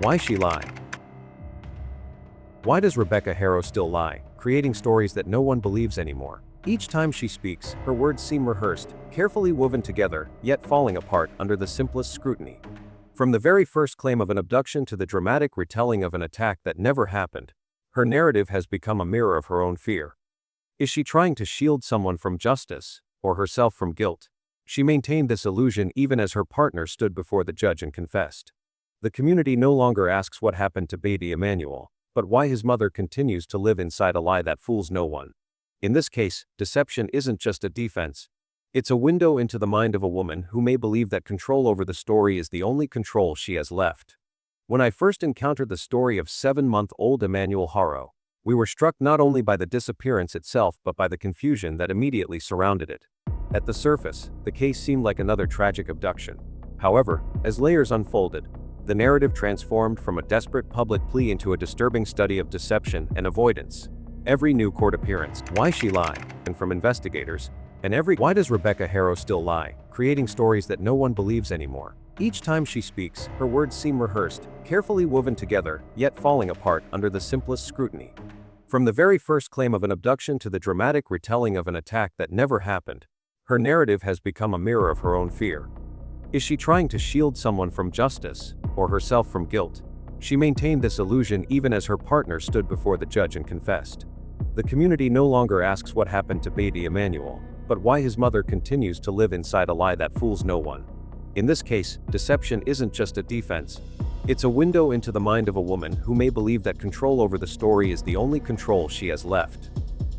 Why she lie? Why does Rebecca Haro still lie, creating stories that no one believes anymore? Each time she speaks, her words seem rehearsed, carefully woven together, yet falling apart under the simplest scrutiny. From the very first claim of an abduction to the dramatic retelling of an attack that never happened, her narrative has become a mirror of her own fear. Is she trying to shield someone from justice, or herself from guilt? She maintained this illusion even as her partner stood before the judge and confessed. The community no longer asks what happened to baby Emmanuel, but why his mother continues to live inside a lie that fools no one. In this case, deception isn't just a defense. It's a window into the mind of a woman who may believe that control over the story is the only control she has left. When I first encountered the story of 7-month-old Emmanuel Haro, we were struck not only by the disappearance itself but by the confusion that immediately surrounded it. At the surface, the case seemed like another tragic abduction. However, as layers unfolded, the narrative transformed from a desperate public plea into a disturbing study of deception and avoidance. Every new court appearance, why she lie, and from investigators, and why does Rebecca Haro still lie, creating stories that no one believes anymore? Each time she speaks, her words seem rehearsed, carefully woven together, yet falling apart under the simplest scrutiny. From the very first claim of an abduction to the dramatic retelling of an attack that never happened, her narrative has become a mirror of her own fear. Is she trying to shield someone from justice, or herself from guilt? She maintained this illusion even as her partner stood before the judge and confessed. The community no longer asks what happened to baby Emmanuel, but why his mother continues to live inside a lie that fools no one. In this case, deception isn't just a defense. It's a window into the mind of a woman who may believe that control over the story is the only control she has left.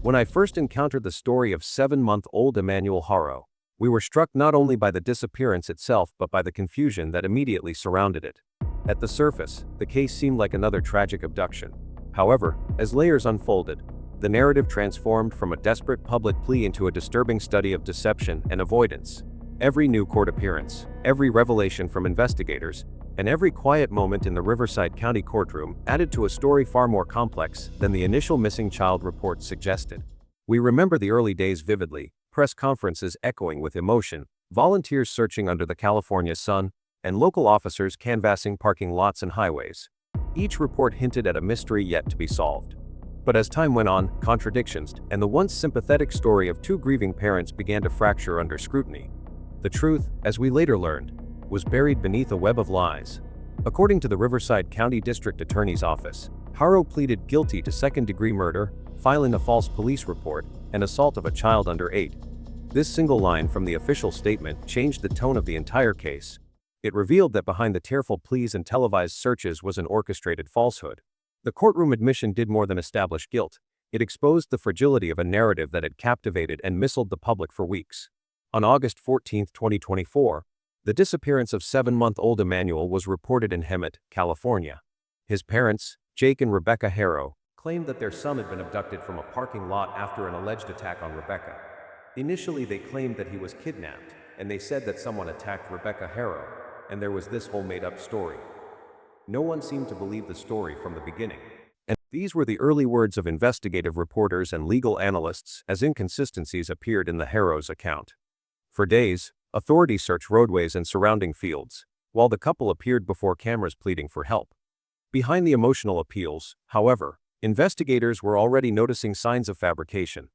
When I first encountered the story of 7-month-old Emmanuel Haro, we were struck not only by the disappearance itself but by the confusion that immediately surrounded it. At the surface, the case seemed like another tragic abduction. However, as layers unfolded, the narrative transformed from a desperate public plea into a disturbing study of deception and avoidance. Every new court appearance, every revelation from investigators, and every quiet moment in the Riverside County courtroom added to a story far more complex than the initial missing child report suggested. We remember the early days vividly, press conferences echoing with emotion, volunteers searching under the California sun, and local officers canvassing parking lots and highways. Each report hinted at a mystery yet to be solved. But as time went on, contradictions and the once sympathetic story of two grieving parents began to fracture under scrutiny. The truth, as we later learned, was buried beneath a web of lies. According to the Riverside County District Attorney's Office, Haro pleaded guilty to second-degree murder, filing a false police report, and assault of a child under 8. This single line from the official statement changed the tone of the entire case. It revealed that behind the tearful pleas and televised searches was an orchestrated falsehood. The courtroom admission did more than establish guilt. It exposed the fragility of a narrative that had captivated and misled the public for weeks. On August 14, 2024, the disappearance of 7-month-old Emmanuel was reported in Hemet, California. His parents, Jake and Rebecca Haro, claimed that their son had been abducted from a parking lot after an alleged attack on Rebecca. Initially, they claimed that he was kidnapped, and they said that someone attacked Rebecca Haro, and there was this whole made-up story. No one seemed to believe the story from the beginning. And these were the early words of investigative reporters and legal analysts as inconsistencies appeared in the Haro's account. For days, authorities searched roadways and surrounding fields, while the couple appeared before cameras pleading for help. Behind the emotional appeals, however, investigators were already noticing signs of fabrication.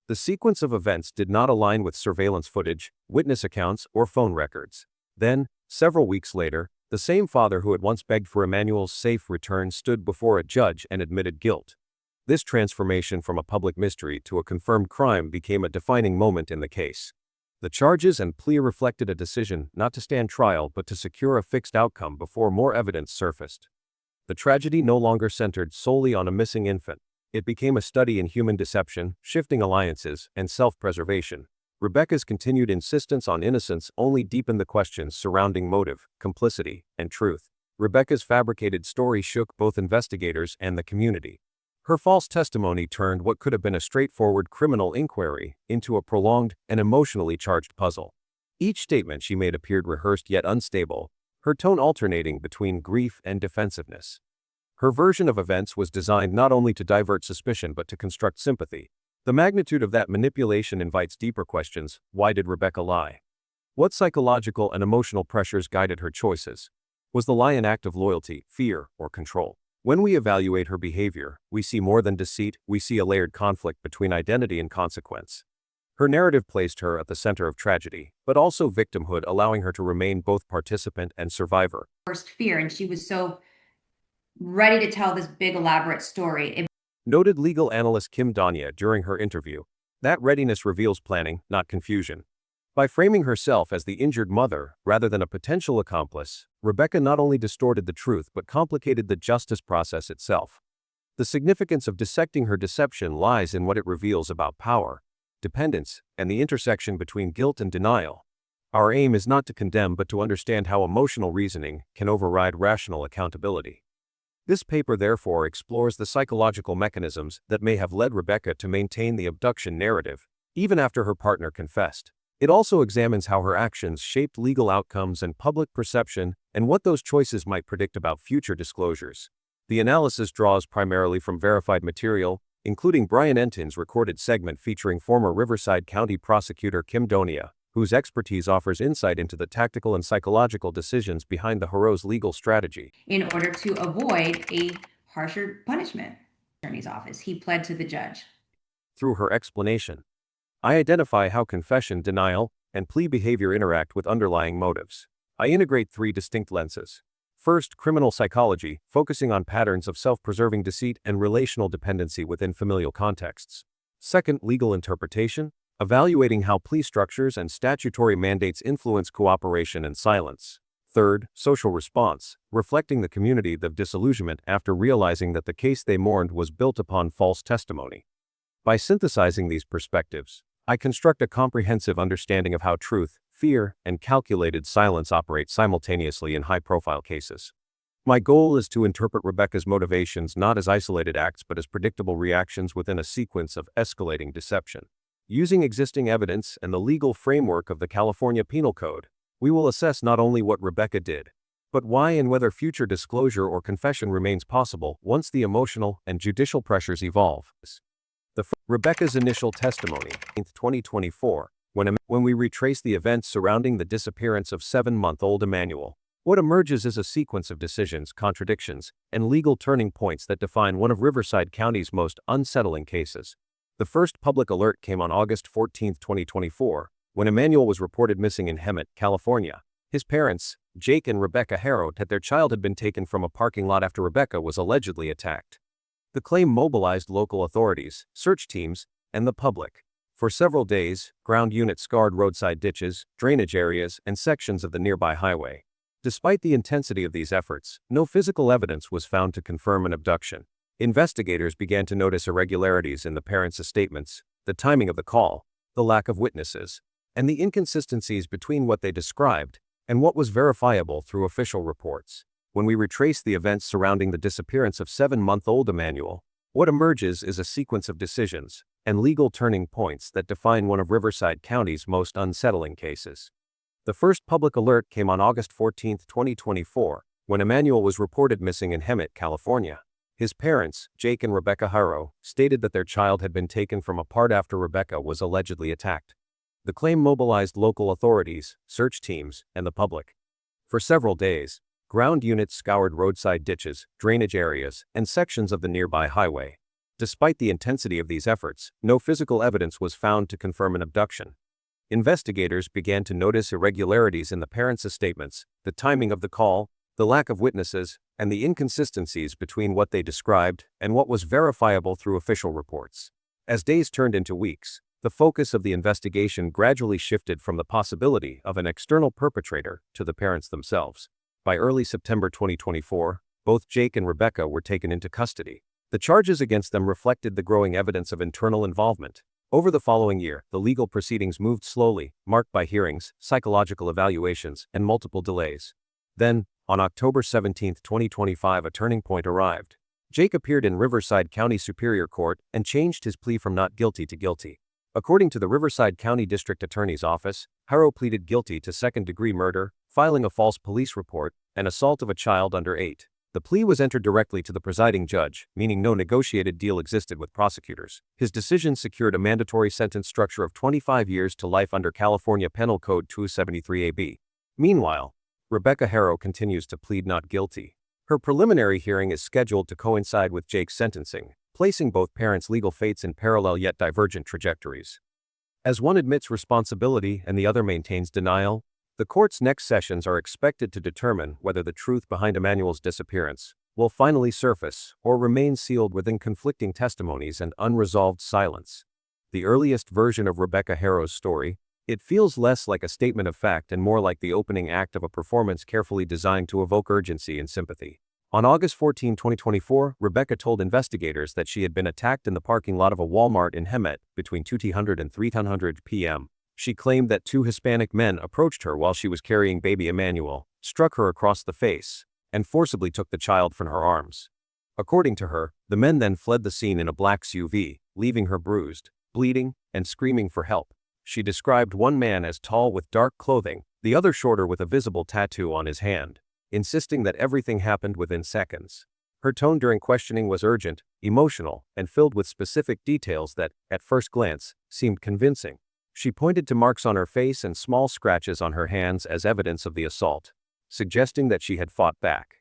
The sequence of events did not align with surveillance footage, witness accounts, or phone records. Then, several weeks later, the same father who had once begged for Emmanuel's safe return stood before a judge and admitted guilt. This transformation from a public mystery to a confirmed crime became a defining moment in the case. The charges and plea reflected a decision not to stand trial but to secure a fixed outcome before more evidence surfaced. The tragedy no longer centered solely on a missing infant. It became a study in human deception, shifting alliances, and self-preservation. Rebecca's continued insistence on innocence only deepened the questions surrounding motive, complicity, and truth. Rebecca's fabricated story shook both investigators and the community. Her false testimony turned what could have been a straightforward criminal inquiry into a prolonged and emotionally charged puzzle. Each statement she made appeared rehearsed yet unstable, her tone alternating between grief and defensiveness. Her version of events was designed not only to divert suspicion but to construct sympathy. The magnitude of that manipulation invites deeper questions. Why did Rebecca lie? What psychological and emotional pressures guided her choices? Was the lie an act of loyalty, fear, or control? When we evaluate her behavior, we see more than deceit, we see a layered conflict between identity and consequence. Her narrative placed her at the center of tragedy, but also victimhood, allowing her to remain both participant and survivor. First fear, and she was so ready to tell this big elaborate story. Noted legal analyst Kim Danya during her interview. That readiness reveals planning, not confusion. By framing herself as the injured mother, rather than a potential accomplice, Rebecca not only distorted the truth but complicated the justice process itself. The significance of dissecting her deception lies in what it reveals about power, dependence, and the intersection between guilt and denial. Our aim is not to condemn but to understand how emotional reasoning can override rational accountability. This paper therefore explores the psychological mechanisms that may have led Rebecca to maintain the abduction narrative, even after her partner confessed. It also examines how her actions shaped legal outcomes and public perception, and what those choices might predict about future disclosures. The analysis draws primarily from verified material, including Brian Entin's recorded segment featuring former Riverside County prosecutor Kim Danya, whose expertise offers insight into the tactical and psychological decisions behind the Haro's legal strategy. In order to avoid a harsher punishment, attorney's office, he pled to the judge. Through her explanation, I identify how confession, denial, and plea behavior interact with underlying motives. I integrate three distinct lenses. First, criminal psychology, focusing on patterns of self-preserving deceit and relational dependency within familial contexts. Second, legal interpretation, evaluating how plea structures and statutory mandates influence cooperation and silence. Third, social response, reflecting the community of disillusionment after realizing that the case they mourned was built upon false testimony. By synthesizing these perspectives, I construct a comprehensive understanding of how truth, fear, and calculated silence operate simultaneously in high-profile cases. My goal is to interpret Rebecca's motivations not as isolated acts but as predictable reactions within a sequence of escalating deception. Using existing evidence and the legal framework of the California Penal Code, we will assess not only what Rebecca did, but why and whether future disclosure or confession remains possible once the emotional and judicial pressures evolve. Rebecca's initial testimony, 2024, when we retrace the events surrounding the disappearance of 7-month-old Emmanuel, what emerges is a sequence of decisions, contradictions, and legal turning points that define one of Riverside County's most unsettling cases. The first public alert came on August 14, 2024, when Emmanuel was reported missing in Hemet, California. His parents, Jake and Rebecca Haro, said their child had been taken from a parking lot after Rebecca was allegedly attacked. The claim mobilized local authorities, search teams, and the public. For several days, ground units scoured roadside ditches, drainage areas, and sections of the nearby highway. Despite the intensity of these efforts, no physical evidence was found to confirm an abduction. Investigators began to notice irregularities in the parents' statements, the timing of the call, the lack of witnesses, and the inconsistencies between what they described and what was verifiable through official reports. When we retrace the events surrounding the disappearance of 7-month-old Emmanuel, what emerges is a sequence of decisions and legal turning points that define one of Riverside County's most unsettling cases. The first public alert came on August 14, 2024, when Emmanuel was reported missing in Hemet, California. His parents, Jake and Rebecca Haro, stated that their child had been taken from a part after Rebecca was allegedly attacked. The claim mobilized local authorities, search teams, and the public. For several days, ground units scoured roadside ditches, drainage areas, and sections of the nearby highway. Despite the intensity of these efforts, no physical evidence was found to confirm an abduction. Investigators began to notice irregularities in the parents' statements, the timing of the call, the lack of witnesses, and the inconsistencies between what they described and what was verifiable through official reports. As days turned into weeks, the focus of the investigation gradually shifted from the possibility of an external perpetrator to the parents themselves. By early September 2024, both Jake and Rebecca were taken into custody. The charges against them reflected the growing evidence of internal involvement. Over the following year, the legal proceedings moved slowly, marked by hearings, psychological evaluations, and multiple delays. Then, on October 17, 2025, a turning point arrived. Jake appeared in Riverside County Superior Court and changed his plea from not guilty to guilty. According to the Riverside County District Attorney's Office, Haro pleaded guilty to second-degree murder, filing a false police report, and assault of a child under 8. The plea was entered directly to the presiding judge, meaning no negotiated deal existed with prosecutors. His decision secured a mandatory sentence structure of 25 years to life under California Penal Code 273 AB. Meanwhile, Rebecca Haro continues to plead not guilty. Her preliminary hearing is scheduled to coincide with Jake's sentencing, placing both parents' legal fates in parallel yet divergent trajectories. As one admits responsibility and the other maintains denial, the court's next sessions are expected to determine whether the truth behind Emmanuel's disappearance will finally surface or remain sealed within conflicting testimonies and unresolved silence. The earliest version of Rebecca Haro's story, it feels less like a statement of fact and more like the opening act of a performance carefully designed to evoke urgency and sympathy. On August 14, 2024, Rebecca told investigators that she had been attacked in the parking lot of a Walmart in Hemet between 2:00 and 3:00 p.m. She claimed that two Hispanic men approached her while she was carrying baby Emmanuel, struck her across the face, and forcibly took the child from her arms. According to her, the men then fled the scene in a black SUV, leaving her bruised, bleeding, and screaming for help. She described one man as tall with dark clothing, the other shorter with a visible tattoo on his hand, insisting that everything happened within seconds. Her tone during questioning was urgent, emotional, and filled with specific details that, at first glance, seemed convincing. She pointed to marks on her face and small scratches on her hands as evidence of the assault, suggesting that she had fought back.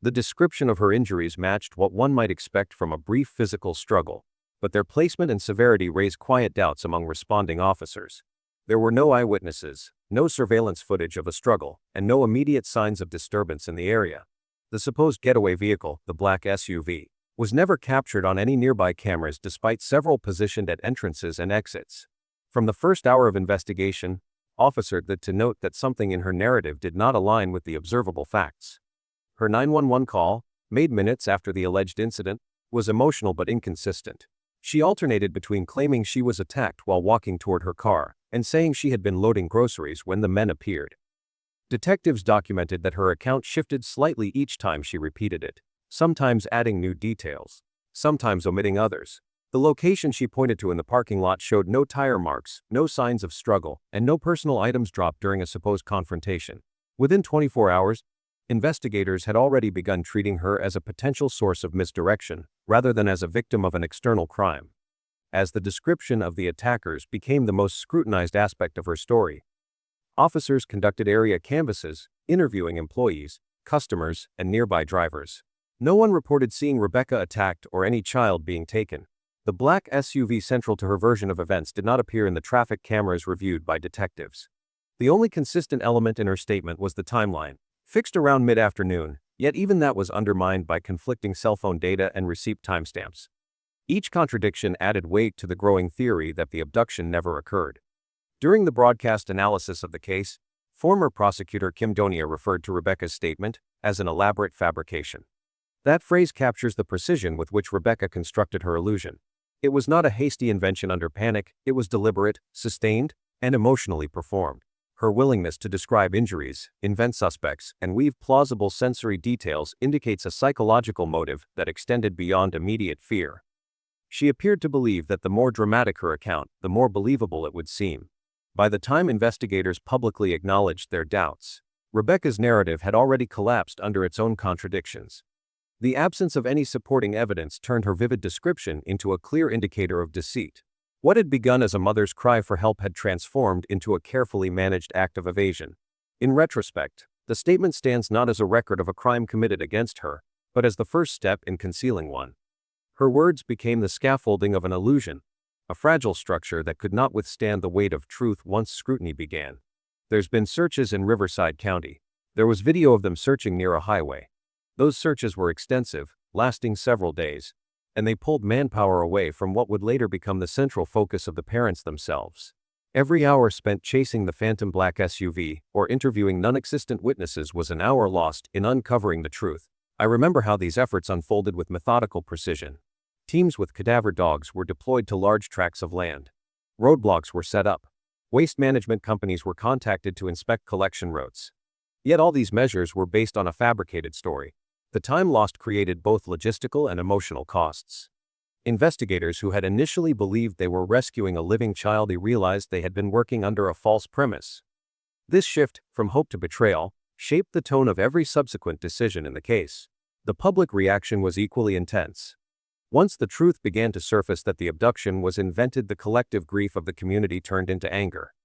The description of her injuries matched what one might expect from a brief physical struggle, but their placement and severity raised quiet doubts among responding officers. There were no eyewitnesses, no surveillance footage of a struggle, and no immediate signs of disturbance in the area. The supposed getaway vehicle, the black SUV, was never captured on any nearby cameras despite several positioned at entrances and exits. From the first hour of investigation, officers had to note that something in her narrative did not align with the observable facts. Her 911 call, made minutes after the alleged incident, was emotional but inconsistent. She alternated between claiming she was attacked while walking toward her car and saying she had been loading groceries when the men appeared. Detectives documented that her account shifted slightly each time she repeated it, sometimes adding new details, sometimes omitting others. The location she pointed to in the parking lot showed no tire marks, no signs of struggle, and no personal items dropped during a supposed confrontation. Within 24 hours, investigators had already begun treating her as a potential source of misdirection, rather than as a victim of an external crime. As the description of the attackers became the most scrutinized aspect of her story, officers conducted area canvasses, interviewing employees, customers, and nearby drivers. No one reported seeing Rebecca attacked or any child being taken. The black SUV central to her version of events did not appear in the traffic cameras reviewed by detectives. The only consistent element in her statement was the timeline, fixed around mid-afternoon, yet even that was undermined by conflicting cell phone data and receipt timestamps. Each contradiction added weight to the growing theory that the abduction never occurred. During the broadcast analysis of the case, former prosecutor Kim Donia referred to Rebecca's statement as an elaborate fabrication. That phrase captures the precision with which Rebecca constructed her illusion. It was not a hasty invention under panic, it was deliberate, sustained, and emotionally performed. Her willingness to describe injuries, invent suspects, and weave plausible sensory details indicates a psychological motive that extended beyond immediate fear. She appeared to believe that the more dramatic her account, the more believable it would seem. By the time investigators publicly acknowledged their doubts, Rebecca's narrative had already collapsed under its own contradictions. The absence of any supporting evidence turned her vivid description into a clear indicator of deceit. What had begun as a mother's cry for help had transformed into a carefully managed act of evasion. In retrospect, the statement stands not as a record of a crime committed against her, but as the first step in concealing one. Her words became the scaffolding of an illusion, a fragile structure that could not withstand the weight of truth once scrutiny began. There's been searches in Riverside County. There was video of them searching near a highway. Those searches were extensive, lasting several days, and they pulled manpower away from what would later become the central focus of the parents themselves. Every hour spent chasing the phantom black SUV or interviewing non-existent witnesses was an hour lost in uncovering the truth. I remember how these efforts unfolded with methodical precision. Teams with cadaver dogs were deployed to large tracts of land. Roadblocks were set up. Waste management companies were contacted to inspect collection routes. Yet all these measures were based on a fabricated story. The time lost created both logistical and emotional costs. Investigators who had initially believed they were rescuing a living child realized they had been working under a false premise. This shift, from hope to betrayal, shaped the tone of every subsequent decision in the case. The public reaction was equally intense. Once the truth began to surface that the abduction was invented, the collective grief of the community turned into anger.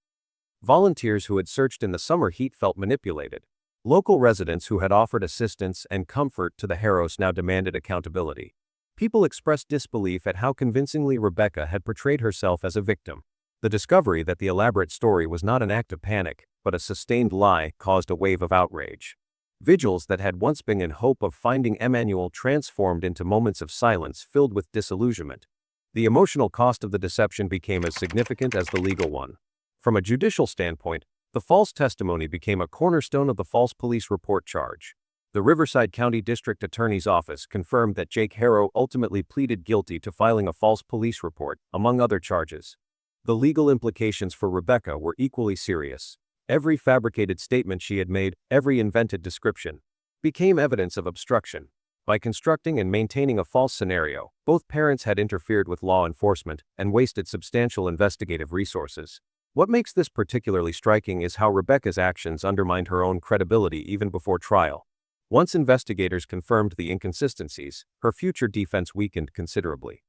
Volunteers who had searched in the summer heat felt manipulated. Local residents who had offered assistance and comfort to the Haros now demanded accountability. People expressed disbelief at how convincingly Rebecca had portrayed herself as a victim. The discovery that the elaborate story was not an act of panic, but a sustained lie, caused a wave of outrage. Vigils that had once been in hope of finding Emmanuel transformed into moments of silence filled with disillusionment. The emotional cost of the deception became as significant as the legal one. From a judicial standpoint, the false testimony became a cornerstone of the false police report charge. The Riverside County District Attorney's Office confirmed that Jake Haro ultimately pleaded guilty to filing a false police report, among other charges. The legal implications for Rebecca were equally serious. Every fabricated statement she had made, every invented description, became evidence of obstruction. By constructing and maintaining a false scenario, both parents had interfered with law enforcement and wasted substantial investigative resources. What makes this particularly striking is how Rebecca's actions undermined her own credibility even before trial. Once investigators confirmed the inconsistencies, her future defense weakened considerably.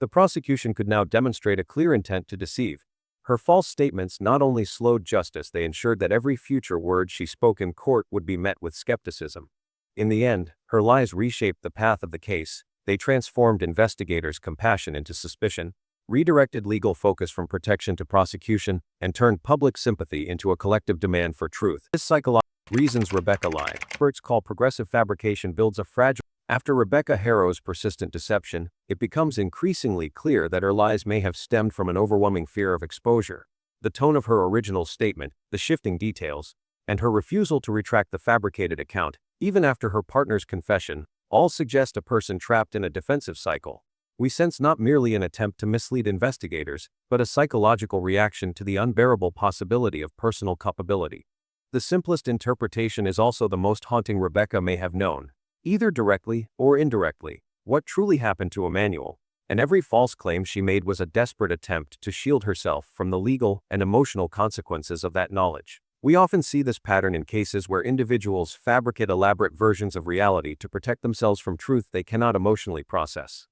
The prosecution could now demonstrate a clear intent to deceive. Her false statements not only slowed justice, they ensured that every future word she spoke in court would be met with skepticism. In the end, her lies reshaped the path of the case. They transformed investigators' compassion into suspicion, redirected legal focus from protection to prosecution, and turned public sympathy into a collective demand for truth. This psychological reasons Rebecca lied. Experts call progressive fabrication builds a fragile. After Rebecca Haro's persistent deception, it becomes increasingly clear that her lies may have stemmed from an overwhelming fear of exposure. The tone of her original statement, the shifting details, and her refusal to retract the fabricated account, even after her partner's confession, all suggest a person trapped in a defensive cycle. We sense not merely an attempt to mislead investigators, but a psychological reaction to the unbearable possibility of personal culpability. The simplest interpretation is also the most haunting. Rebecca may have known, either directly or indirectly, what truly happened to Emmanuel, and every false claim she made was a desperate attempt to shield herself from the legal and emotional consequences of that knowledge. We often see this pattern in cases where individuals fabricate elaborate versions of reality to protect themselves from truth they cannot emotionally process.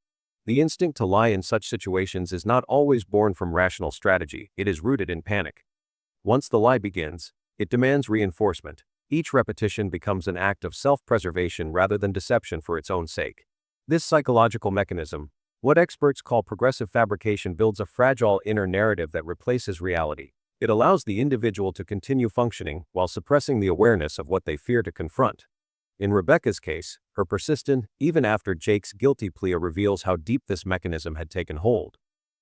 The instinct to lie in such situations is not always born from rational strategy, it is rooted in panic. Once the lie begins, it demands reinforcement. Each repetition becomes an act of self-preservation rather than deception for its own sake. This psychological mechanism, what experts call progressive fabrication, builds a fragile inner narrative that replaces reality. It allows the individual to continue functioning while suppressing the awareness of what they fear to confront. In Rebecca's case, her persistence, even after Jake's guilty plea, reveals how deep this mechanism had taken hold.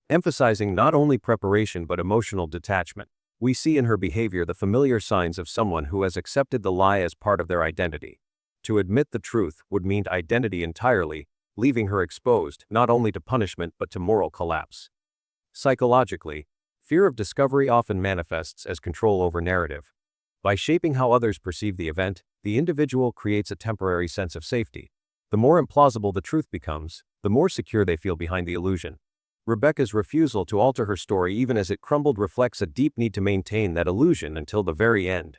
Emphasizing not only preparation but emotional detachment, we see in her behavior the familiar signs of someone who has accepted the lie as part of their identity. To admit the truth would mean identity entirely, leaving her exposed not only to punishment but to moral collapse. Psychologically, fear of discovery often manifests as control over narrative. By shaping how others perceive the event, the individual creates a temporary sense of safety. The more implausible the truth becomes, the more secure they feel behind the illusion. Rebecca's refusal to alter her story even as it crumbled reflects a deep need to maintain that illusion until the very end.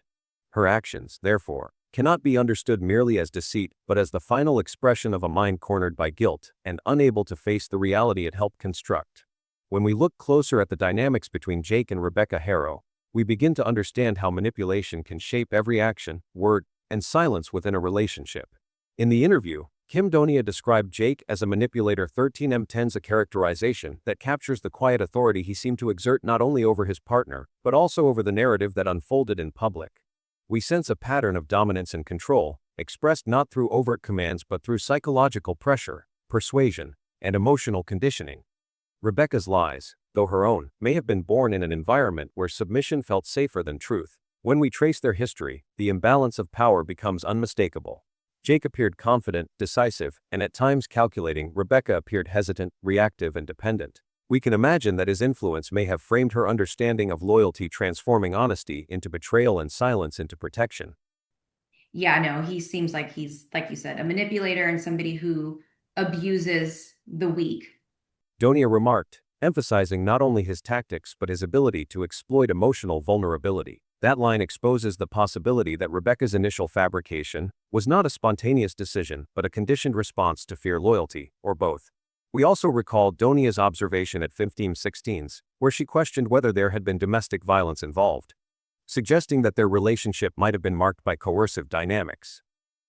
Her actions, therefore, cannot be understood merely as deceit but as the final expression of a mind cornered by guilt and unable to face the reality it helped construct. When we look closer at the dynamics between Jake and Rebecca Haro, we begin to understand how manipulation can shape every action, word, and silence within a relationship. In the interview, Kim Donia described Jake as a manipulator. 13M10's a characterization that captures the quiet authority he seemed to exert not only over his partner, but also over the narrative that unfolded in public. We sense a pattern of dominance and control, expressed not through overt commands but through psychological pressure, persuasion, and emotional conditioning. Rebecca's lies, though her own, may have been born in an environment where submission felt safer than truth. When we trace their history, the imbalance of power becomes unmistakable. Jake appeared confident, decisive, and at times calculating. Rebecca appeared hesitant, reactive, and dependent. We can imagine that his influence may have framed her understanding of loyalty, transforming honesty into betrayal and silence into protection. Yeah, no, he seems like he's, like you said, a manipulator and somebody who abuses the weak. Donia remarked, emphasizing not only his tactics but his ability to exploit emotional vulnerability. That line exposes the possibility that Rebecca's initial fabrication was not a spontaneous decision but a conditioned response to fear, loyalty, or both. We also recall Donia's observation at 1516s, where she questioned whether there had been domestic violence involved. suggesting that their relationship might have been marked by coercive dynamics.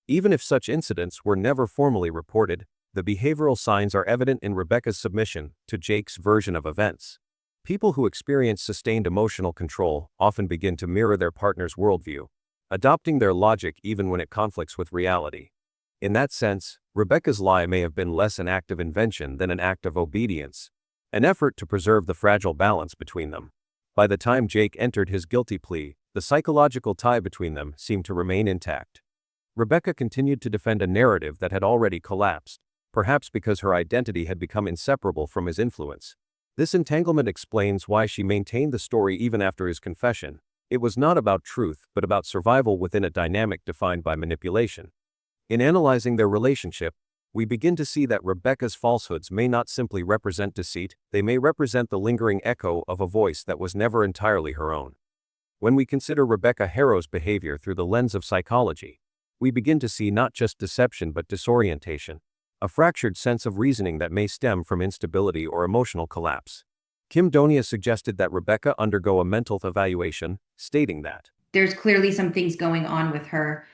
Even if such incidents were never formally reported, the behavioral signs are evident in Rebecca's submission to Jake's version of events. People who experience sustained emotional control often begin to mirror their partner's worldview, adopting their logic even when it conflicts with reality. In that sense, Rebecca's lie may have been less an act of invention than an act of obedience, an effort to preserve the fragile balance between them. By the time Jake entered his guilty plea, the psychological tie between them seemed to remain intact. Rebecca continued to defend a narrative that had already collapsed, perhaps because her identity had become inseparable from his influence. This entanglement explains why she maintained the story even after his confession. It was not about truth, but about survival within a dynamic defined by manipulation. In analyzing their relationship, we begin to see that Rebecca's falsehoods may not simply represent deceit, they may represent the lingering echo of a voice that was never entirely her own. When we consider Rebecca Haro's behavior through the lens of psychology, we begin to see not just deception but disorientation, a fractured sense of reasoning that may stem from instability or emotional collapse. Kim Donia suggested that Rebecca undergo a mental evaluation, stating that There's clearly some things going on with her.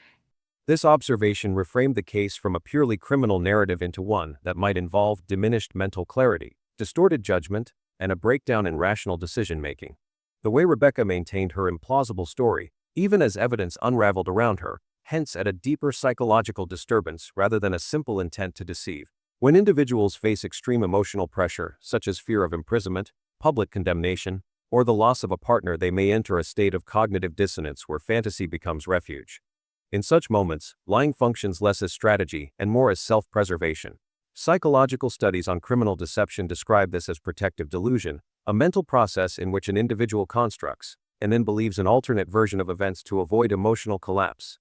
this observation reframed the case from a purely criminal narrative into one that might involve diminished mental clarity, distorted judgment, and a breakdown in rational decision-making. The way Rebecca maintained her implausible story, even as evidence unraveled around her, hints at a deeper psychological disturbance rather than a simple intent to deceive. When individuals face extreme emotional pressure, such as fear of imprisonment, public condemnation, or the loss of a partner, they may enter a state of cognitive dissonance where fantasy becomes refuge. In such moments, lying functions less as strategy and more as self-preservation. Psychological studies on criminal deception describe this as protective delusion, a mental process in which an individual constructs and then believes an alternate version of events to avoid emotional collapse.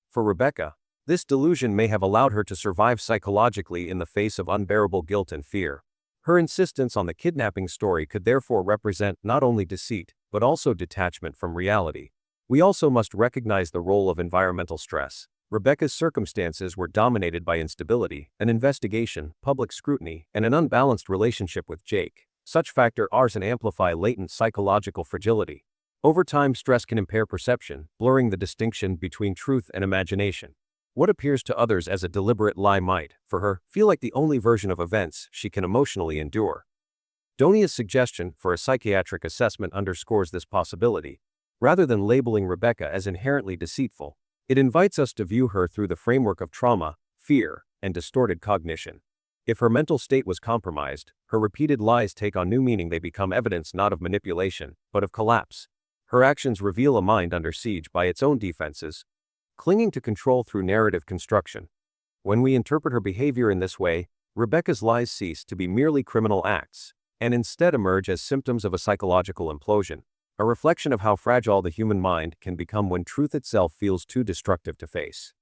For Rebecca, this delusion may have allowed her to survive psychologically in the face of unbearable guilt and fear. Her insistence on the kidnapping story could therefore represent not only deceit, but also detachment from reality. We also must recognize the role of environmental stress. Rebecca's circumstances were dominated by instability, an investigation, public scrutiny, and an unbalanced relationship with Jake. Such factors and amplify latent psychological fragility. Over time, stress can impair perception, blurring the distinction between truth and imagination. What appears to others as a deliberate lie might, for her, feel like the only version of events she can emotionally endure. Donia's suggestion for a psychiatric assessment underscores this possibility. Rather than labeling Rebecca as inherently deceitful, it invites us to view her through the framework of trauma, fear, and distorted cognition. If her mental state was compromised, her repeated lies take on new meaning. They become evidence not of manipulation, but of collapse. Her actions reveal a mind under siege by its own defenses, clinging to control through narrative construction. When we interpret her behavior in this way, Rebecca's lies cease to be merely criminal acts, and instead emerge as symptoms of a psychological implosion, a reflection of how fragile the human mind can become when truth itself feels too destructive to face.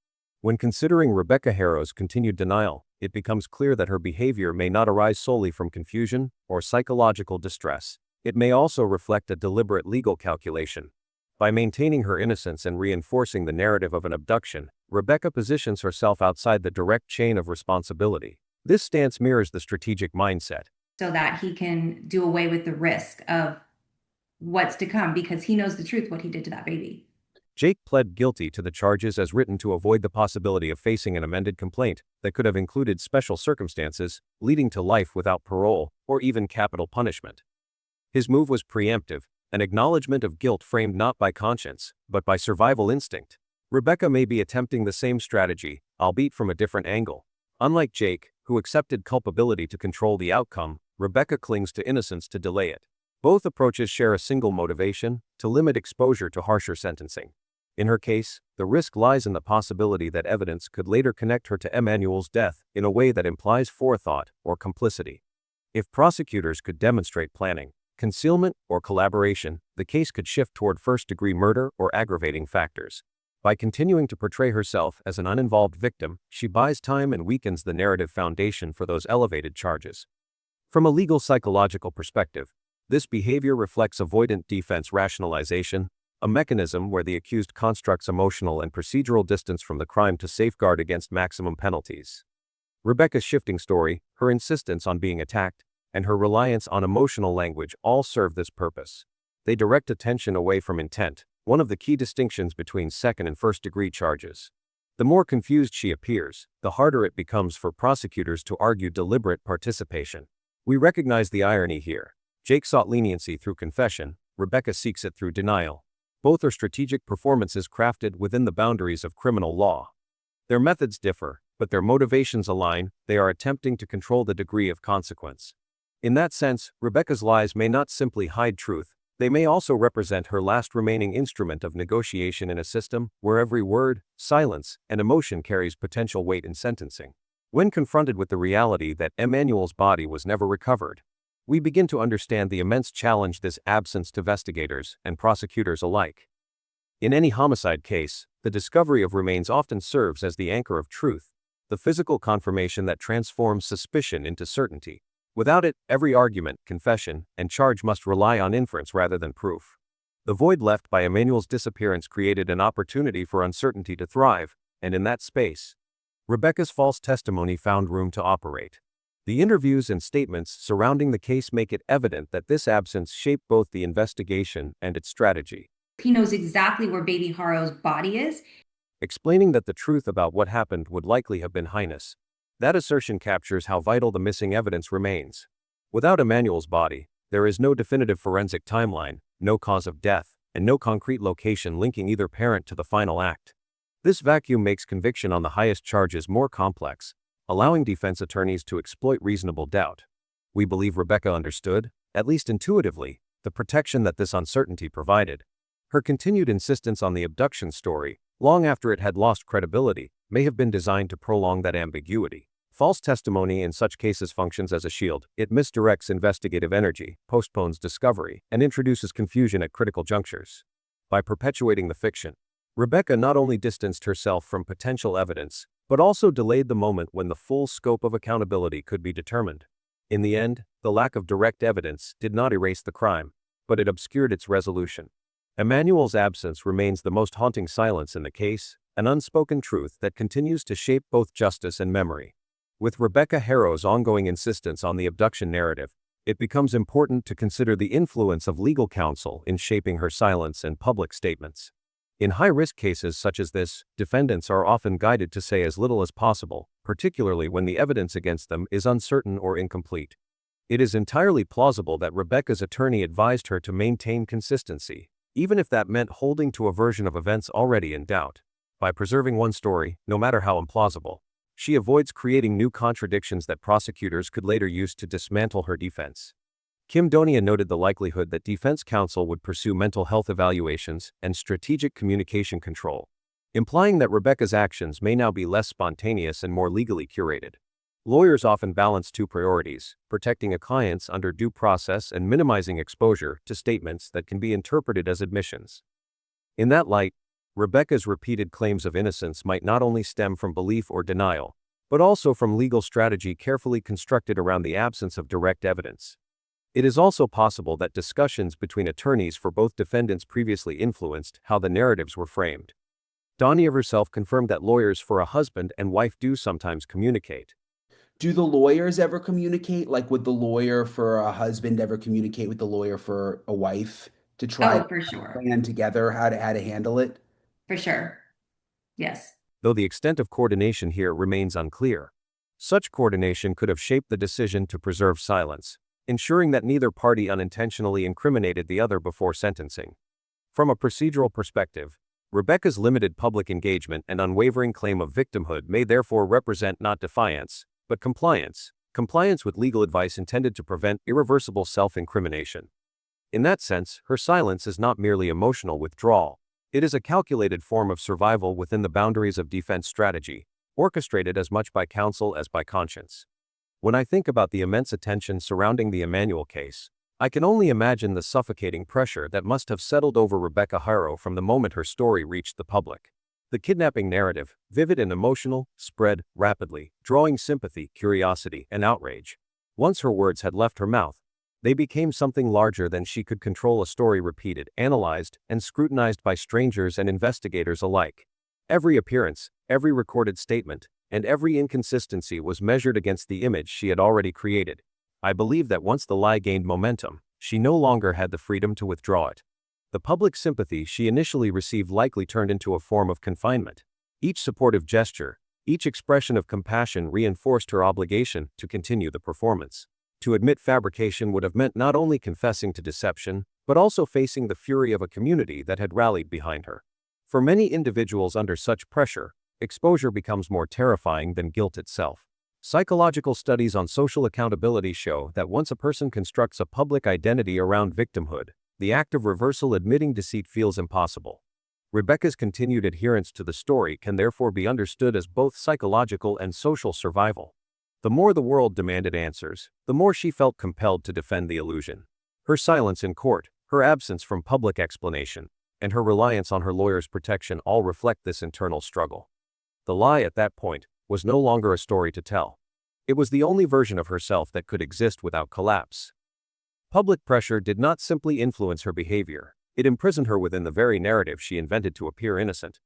When considering Rebecca Haro's continued denial, it becomes clear that her behavior may not arise solely from confusion or psychological distress. It may also reflect a deliberate legal calculation. By maintaining her innocence and reinforcing the narrative of an abduction, Rebecca positions herself outside the direct chain of responsibility. This stance mirrors the strategic mindset, So that he can do away with the risk of what's to come because he knows the truth, what he did to that baby. Jake pled guilty to the charges as written to avoid the possibility of facing an amended complaint that could have included special circumstances, leading to life without parole, or even capital punishment. His move was preemptive, an acknowledgement of guilt framed not by conscience, but by survival instinct. Rebecca may be attempting the same strategy, albeit from a different angle. Unlike Jake, who accepted culpability to control the outcome, Rebecca clings to innocence to delay it. Both approaches share a single motivation: to limit exposure to harsher sentencing. In her case, the risk lies in the possibility that evidence could later connect her to Emmanuel's death in a way that implies forethought or complicity. If prosecutors could demonstrate planning, concealment, or collaboration, the case could shift toward first-degree murder or aggravating factors. By continuing to portray herself as an uninvolved victim, she buys time and weakens the narrative foundation for those elevated charges. From a legal psychological perspective, this behavior reflects avoidant defense rationalization, a mechanism where the accused constructs emotional and procedural distance from the crime to safeguard against maximum penalties. Rebecca's shifting story, her insistence on being attacked, and her reliance on emotional language all serve this purpose. They direct attention away from intent, one of the key distinctions between second and first-degree charges. The more confused she appears, the harder it becomes for prosecutors to argue deliberate participation. We recognize the irony here. Jake sought leniency through confession, Rebecca seeks it through denial. Both are strategic performances crafted within the boundaries of criminal law. Their methods differ, but their motivations align. They are attempting to control the degree of consequence. In that sense, Rebecca's lies may not simply hide truth, they may also represent her last remaining instrument of negotiation in a system where every word, silence, and emotion carries potential weight in sentencing. When confronted with the reality that Emmanuel's body was never recovered, we begin to understand the immense challenge this absence to investigators and prosecutors alike. In any homicide case, the discovery of remains often serves as the anchor of truth, the physical confirmation that transforms suspicion into certainty. Without it, every argument, confession, and charge must rely on inference rather than proof. The void left by Emmanuel's disappearance created an opportunity for uncertainty to thrive, and in that space, Rebecca's false testimony found room to operate. The interviews and statements surrounding the case make it evident that this absence shaped both the investigation and its strategy. He knows exactly where baby Haro's body is. Explaining that the truth about what happened would likely have been heinous. That assertion captures how vital the missing evidence remains. Without Emmanuel's body, there is no definitive forensic timeline, no cause of death, and no concrete location linking either parent to the final act. This vacuum makes conviction on the highest charges more complex, allowing defense attorneys to exploit reasonable doubt. We believe Rebecca understood, at least intuitively, the protection that this uncertainty provided. Her continued insistence on the abduction story, long after it had lost credibility, may have been designed to prolong that ambiguity. False testimony in such cases functions as a shield. It misdirects investigative energy, postpones discovery, and introduces confusion at critical junctures. By perpetuating the fiction, Rebecca not only distanced herself from potential evidence, but also delayed the moment when the full scope of accountability could be determined. In the end, the lack of direct evidence did not erase the crime, but it obscured its resolution. Emmanuel's absence remains the most haunting silence in the case, an unspoken truth that continues to shape both justice and memory. With Rebecca Haro's ongoing insistence on the abduction narrative, it becomes important to consider the influence of legal counsel in shaping her silence and public statements. In high-risk cases such as this, defendants are often guided to say as little as possible, particularly when the evidence against them is uncertain or incomplete. It is entirely plausible that Rebecca's attorney advised her to maintain consistency, even if that meant holding to a version of events already in doubt. By preserving one story, no matter how implausible, she avoids creating new contradictions that prosecutors could later use to dismantle her defense. Kim Donia noted the likelihood that defense counsel would pursue mental health evaluations and strategic communication control, implying that Rebecca's actions may now be less spontaneous and more legally curated. Lawyers often balance two priorities, protecting a client under due process and minimizing exposure to statements that can be interpreted as admissions. In that light, Rebecca's repeated claims of innocence might not only stem from belief or denial, but also from legal strategy carefully constructed around the absence of direct evidence. It is also possible that discussions between attorneys for both defendants previously influenced how the narratives were framed. Donia herself confirmed that lawyers for a husband and wife do sometimes communicate. Do the lawyers ever communicate? Like, would the lawyer for a husband ever communicate with the lawyer for a wife to try Oh, to for sure. plan together how to handle it? For sure. Yes. Though the extent of coordination here remains unclear. Such coordination could have shaped the decision to preserve silence, ensuring that neither party unintentionally incriminated the other before sentencing. From a procedural perspective, Rebecca's limited public engagement and unwavering claim of victimhood may therefore represent not defiance, but compliance with legal advice intended to prevent irreversible self-incrimination. In that sense, her silence is not merely emotional withdrawal. It is a calculated form of survival within the boundaries of defense strategy, orchestrated as much by counsel as by conscience. When I think about the immense attention surrounding the Emmanuel case, I can only imagine the suffocating pressure that must have settled over Rebecca Haro from the moment her story reached the public. The kidnapping narrative, vivid and emotional, spread rapidly, drawing sympathy, curiosity, and outrage. Once her words had left her mouth, they became something larger than she could control. A story repeated, analyzed, and scrutinized by strangers and investigators alike. Every appearance, every recorded statement, and every inconsistency was measured against the image she had already created. I believe that once the lie gained momentum, she no longer had the freedom to withdraw it. The public sympathy she initially received likely turned into a form of confinement. Each supportive gesture, each expression of compassion reinforced her obligation to continue the performance. To admit fabrication would have meant not only confessing to deception, but also facing the fury of a community that had rallied behind her. For many individuals under such pressure, exposure becomes more terrifying than guilt itself. Psychological studies on social accountability show that once a person constructs a public identity around victimhood, the act of reversal admitting deceit feels impossible. Rebecca's continued adherence to the story can therefore be understood as both psychological and social survival. The more the world demanded answers, the more she felt compelled to defend the illusion. Her silence in court, her absence from public explanation, and her reliance on her lawyer's protection all reflect this internal struggle. The lie at that point was no longer a story to tell. It was the only version of herself that could exist without collapse. Public pressure did not simply influence her behavior, it imprisoned her within the very narrative she invented to appear innocent.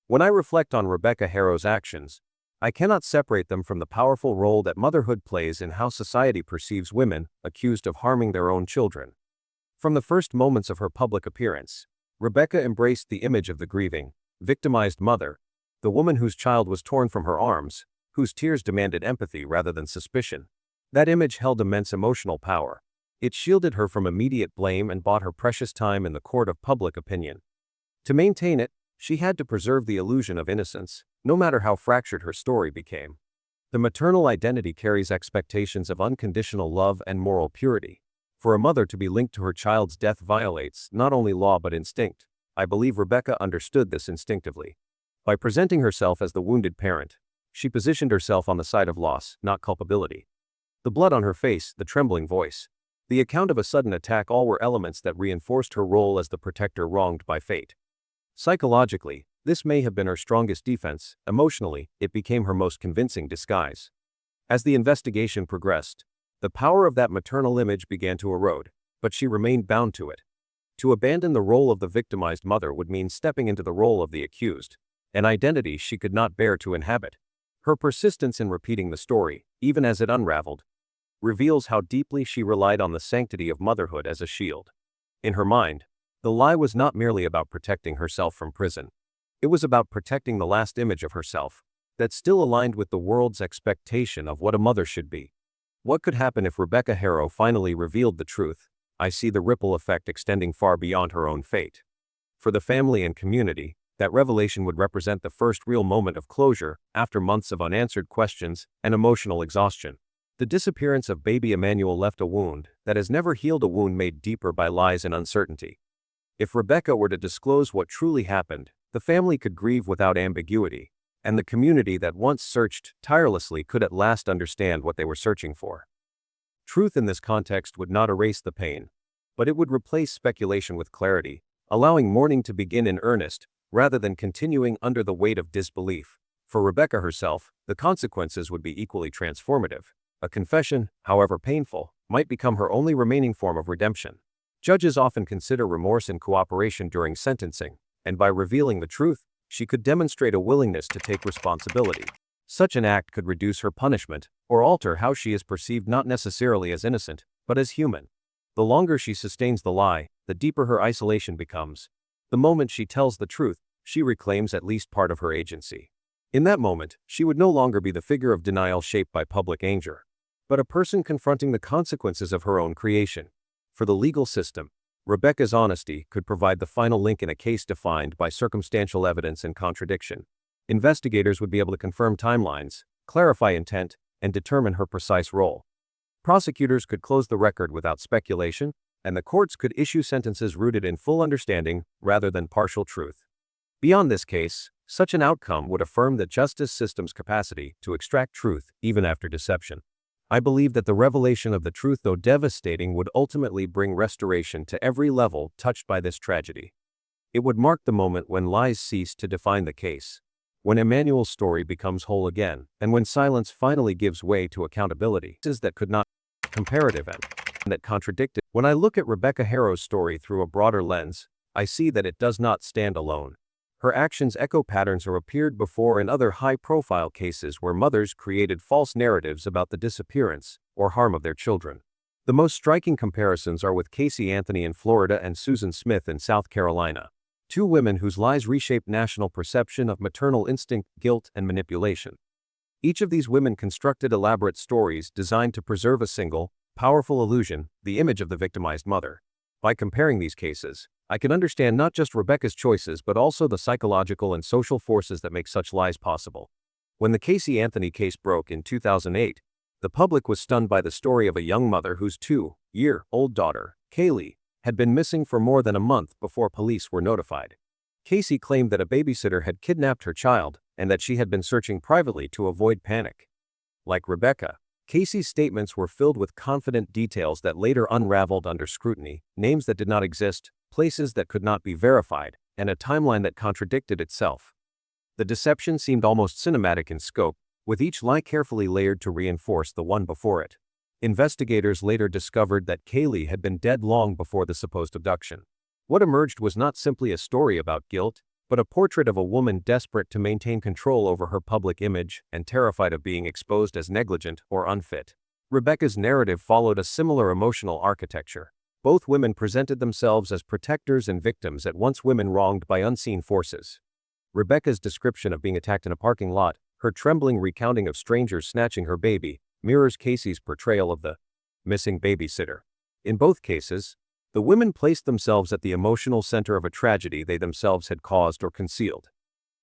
When I reflect on Rebecca Haro's actions, I cannot separate them from the powerful role that motherhood plays in how society perceives women accused of harming their own children. From the first moments of her public appearance, Rebecca embraced the image of the grieving, victimized mother, the woman whose child was torn from her arms, whose tears demanded empathy rather than suspicion. That image held immense emotional power. It shielded her from immediate blame and bought her precious time in the court of public opinion. To maintain it, she had to preserve the illusion of innocence, no matter how fractured her story became. The maternal identity carries expectations of unconditional love and moral purity. For a mother to be linked to her child's death violates not only law but instinct. I believe Rebecca understood this instinctively. By presenting herself as the wounded parent, she positioned herself on the side of loss, not culpability. The blood on her face, the trembling voice, the account of a sudden attack, all were elements that reinforced her role as the protector wronged by fate. Psychologically, this may have been her strongest defense. Emotionally, it became her most convincing disguise. As the investigation progressed, the power of that maternal image began to erode, but she remained bound to it. To abandon the role of the victimized mother would mean stepping into the role of the accused, an identity she could not bear to inhabit. Her persistence in repeating the story, even as it unraveled, reveals how deeply she relied on the sanctity of motherhood as a shield. In her mind, the lie was not merely about protecting herself from prison. It was about protecting the last image of herself that still aligned with the world's expectation of what a mother should be. What could happen if Rebecca Haro finally revealed the truth? I see the ripple effect extending far beyond her own fate. For the family and community, that revelation would represent the first real moment of closure after months of unanswered questions and emotional exhaustion. The disappearance of baby Emmanuel left a wound that has never healed, a wound made deeper by lies and uncertainty. If Rebecca were to disclose what truly happened, the family could grieve without ambiguity, and the community that once searched tirelessly could at last understand what they were searching for. Truth in this context would not erase the pain, but it would replace speculation with clarity, allowing mourning to begin in earnest, rather than continuing under the weight of disbelief. For Rebecca herself, the consequences would be equally transformative. A confession, however painful, might become her only remaining form of redemption. Judges often consider remorse and cooperation during sentencing, and by revealing the truth, she could demonstrate a willingness to take responsibility. Such an act could reduce her punishment, or alter how she is perceived, not necessarily as innocent, but as human. The longer she sustains the lie, the deeper her isolation becomes. The moment she tells the truth, she reclaims at least part of her agency. In that moment, she would no longer be the figure of denial shaped by public anger, but a person confronting the consequences of her own creation. For the legal system, Rebecca's honesty could provide the final link in a case defined by circumstantial evidence and contradiction. Investigators would be able to confirm timelines, clarify intent, and determine her precise role. Prosecutors could close the record without speculation, and the courts could issue sentences rooted in full understanding rather than partial truth. Beyond this case, such an outcome would affirm the justice system's capacity to extract truth even after deception. I believe that the revelation of the truth, though devastating, would ultimately bring restoration to every level touched by this tragedy. It would mark the moment when lies cease to define the case, when Emmanuel's story becomes whole again, and when silence finally gives way to accountability. That could not comparative and that contradicted. When I look at Rebecca Haro's story through a broader lens, I see that it does not stand alone. Her actions echo patterns that appeared before in other high-profile cases where mothers created false narratives about the disappearance or harm of their children. The most striking comparisons are with Casey Anthony in Florida and Susan Smith in South Carolina, two women whose lies reshaped national perception of maternal instinct, guilt, and manipulation. Each of these women constructed elaborate stories designed to preserve a single, powerful illusion, the image of the victimized mother. By comparing these cases, I can understand not just Rebecca's choices but also the psychological and social forces that make such lies possible. When the Casey Anthony case broke in 2008, the public was stunned by the story of a young mother whose 2-year-old daughter, Kaylee, had been missing for more than a month before police were notified. Casey claimed that a babysitter had kidnapped her child and that she had been searching privately to avoid panic. Like Rebecca, Casey's statements were filled with confident details that later unraveled under scrutiny, names that did not exist, places that could not be verified, and a timeline that contradicted itself. The deception seemed almost cinematic in scope, with each lie carefully layered to reinforce the one before it. Investigators later discovered that Kaylee had been dead long before the supposed abduction. What emerged was not simply a story about guilt, but a portrait of a woman desperate to maintain control over her public image and terrified of being exposed as negligent or unfit. Rebecca's narrative followed a similar emotional architecture. Both women presented themselves as protectors and victims at once, women wronged by unseen forces. Rebecca's description of being attacked in a parking lot, her trembling recounting of strangers snatching her baby, mirrors Casey's portrayal of the missing babysitter. In both cases, the women placed themselves at the emotional center of a tragedy they themselves had caused or concealed.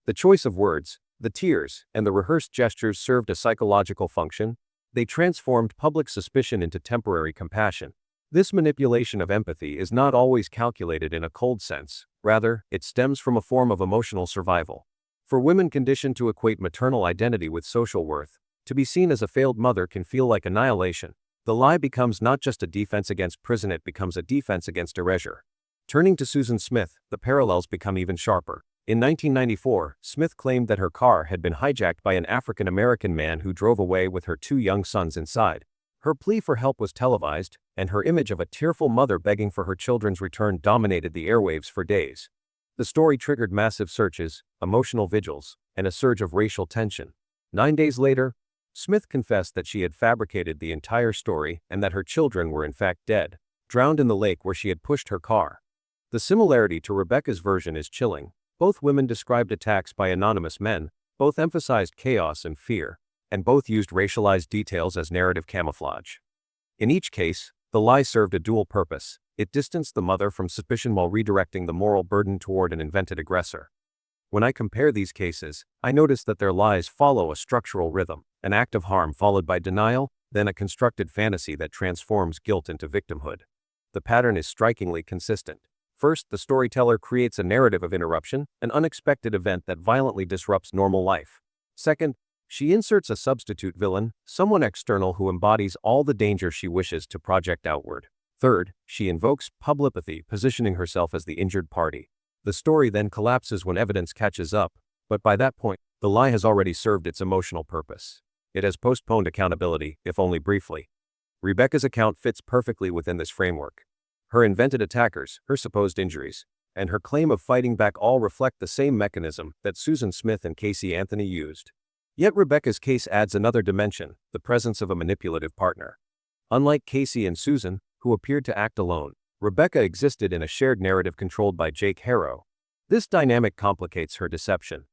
The choice of words, the tears, and the rehearsed gestures served a psychological function. They transformed public suspicion into temporary compassion. This manipulation of empathy is not always calculated in a cold sense, rather, it stems from a form of emotional survival. For women conditioned to equate maternal identity with social worth, to be seen as a failed mother can feel like annihilation. The lie becomes not just a defense against prison, it becomes a defense against erasure. Turning to Susan Smith, the parallels become even sharper. In 1994, Smith claimed that her car had been hijacked by an African-American man who drove away with her 2 young sons inside. Her plea for help was televised, and her image of a tearful mother begging for her children's return dominated the airwaves for days. The story triggered massive searches, emotional vigils, and a surge of racial tension. 9 days later, Smith confessed that she had fabricated the entire story and that her children were in fact dead, drowned in the lake where she had pushed her car. The similarity to Rebecca's version is chilling. Both women described attacks by anonymous men, both emphasized chaos and fear, and both used racialized details as narrative camouflage. In each case, the lie served a dual purpose. It distanced the mother from suspicion while redirecting the moral burden toward an invented aggressor. When I compare these cases, I notice that their lies follow a structural rhythm, an act of harm followed by denial, then a constructed fantasy that transforms guilt into victimhood. The pattern is strikingly consistent. First, the storyteller creates a narrative of interruption, an unexpected event that violently disrupts normal life. Second, she inserts a substitute villain, someone external who embodies all the danger she wishes to project outward. Third, she invokes publicity, positioning herself as the injured party. The story then collapses when evidence catches up, but by that point, the lie has already served its emotional purpose. It has postponed accountability, if only briefly. Rebecca's account fits perfectly within this framework. Her invented attackers, her supposed injuries, and her claim of fighting back all reflect the same mechanism that Susan Smith and Casey Anthony used. Yet Rebecca's case adds another dimension, the presence of a manipulative partner. Unlike Casey and Susan, who appeared to act alone, Rebecca existed in a shared narrative controlled by Haro. This dynamic complicates her deception.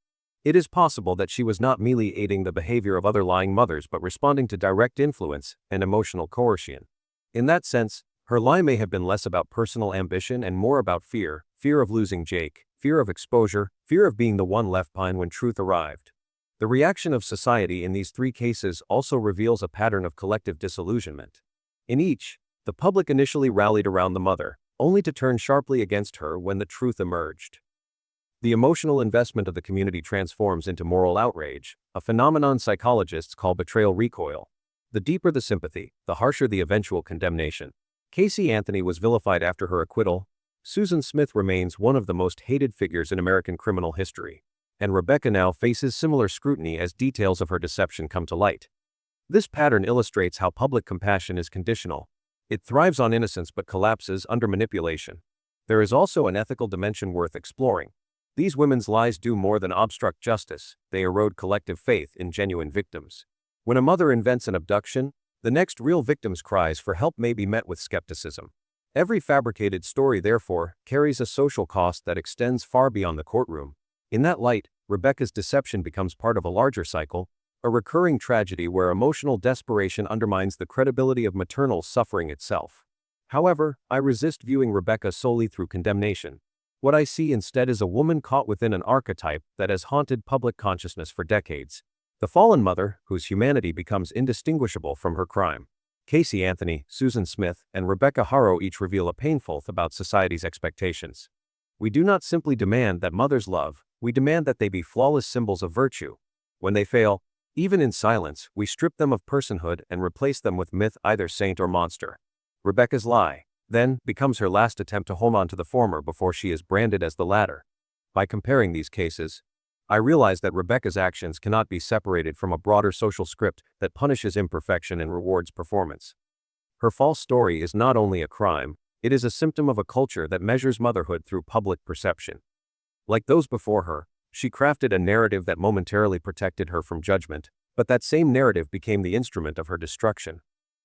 It is possible that she was not merely aiding the behavior of other lying mothers but responding to direct influence and emotional coercion. In that sense, her lie may have been less about personal ambition and more about fear of losing Jake, fear of exposure, fear of being the one left behind when truth arrived. The reaction of society in these 3 cases also reveals a pattern of collective disillusionment. In each, the public initially rallied around the mother, only to turn sharply against her when the truth emerged. The emotional investment of the community transforms into moral outrage, a phenomenon psychologists call betrayal recoil. The deeper the sympathy, the harsher the eventual condemnation. Casey Anthony was vilified after her acquittal. Susan Smith remains one of the most hated figures in American criminal history. And Rebecca now faces similar scrutiny as details of her deception come to light. This pattern illustrates how public compassion is conditional. It thrives on innocence but collapses under manipulation. There is also an ethical dimension worth exploring. These women's lies do more than obstruct justice, they erode collective faith in genuine victims. When a mother invents an abduction, The next real victim's cries for help may be met with skepticism. Every fabricated story, therefore, carries a social cost that extends far beyond the courtroom. In that light, Rebecca's deception becomes part of a larger cycle, a recurring tragedy where emotional desperation undermines the credibility of maternal suffering itself. However, I resist viewing Rebecca solely through condemnation. What I see instead is a woman caught within an archetype that has haunted public consciousness for decades. The fallen mother, whose humanity becomes indistinguishable from her crime. Casey Anthony, Susan Smith, and Rebecca Haro each reveal a painful truth about society's expectations. We do not simply demand that mothers love, we demand that they be flawless symbols of virtue. When they fail, even in silence, we strip them of personhood and replace them with myth, either saint or monster. Rebecca's lie, then, becomes her last attempt to hold on to the former before she is branded as the latter. By comparing these cases, I realize that Rebecca's actions cannot be separated from a broader social script that punishes imperfection and rewards performance. Her false story is not only a crime, it is a symptom of a culture that measures motherhood through public perception. Like those before her, she crafted a narrative that momentarily protected her from judgment, but that same narrative became the instrument of her destruction.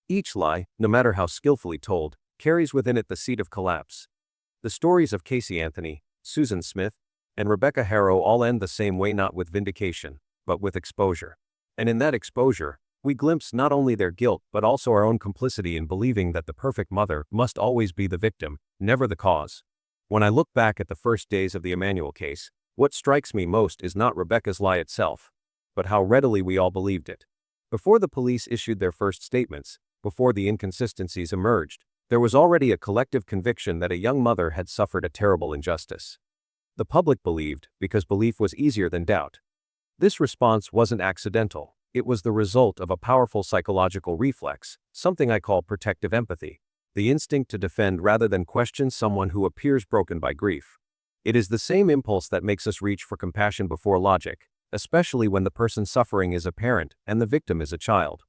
Each lie, no matter how skillfully told, carries within it the seed of collapse. The stories of Casey Anthony, Susan Smith, and Rebecca Haro all end the same way, not with vindication, but with exposure. And in that exposure, we glimpse not only their guilt but also our own complicity in believing that the perfect mother must always be the victim, never the cause. When I look back at the first days of the Emmanuel case, what strikes me most is not Rebecca's lie itself, but how readily we all believed it. Before the police issued their first statements, before the inconsistencies emerged, there was already a collective conviction that a young mother had suffered a terrible injustice. The public believed because belief was easier than doubt. This response wasn't accidental, it was the result of a powerful psychological reflex, something I call protective empathy, the instinct to defend rather than question someone who appears broken by grief. It is the same impulse that makes us reach for compassion before logic, especially when the person suffering is a parent and the victim is a child.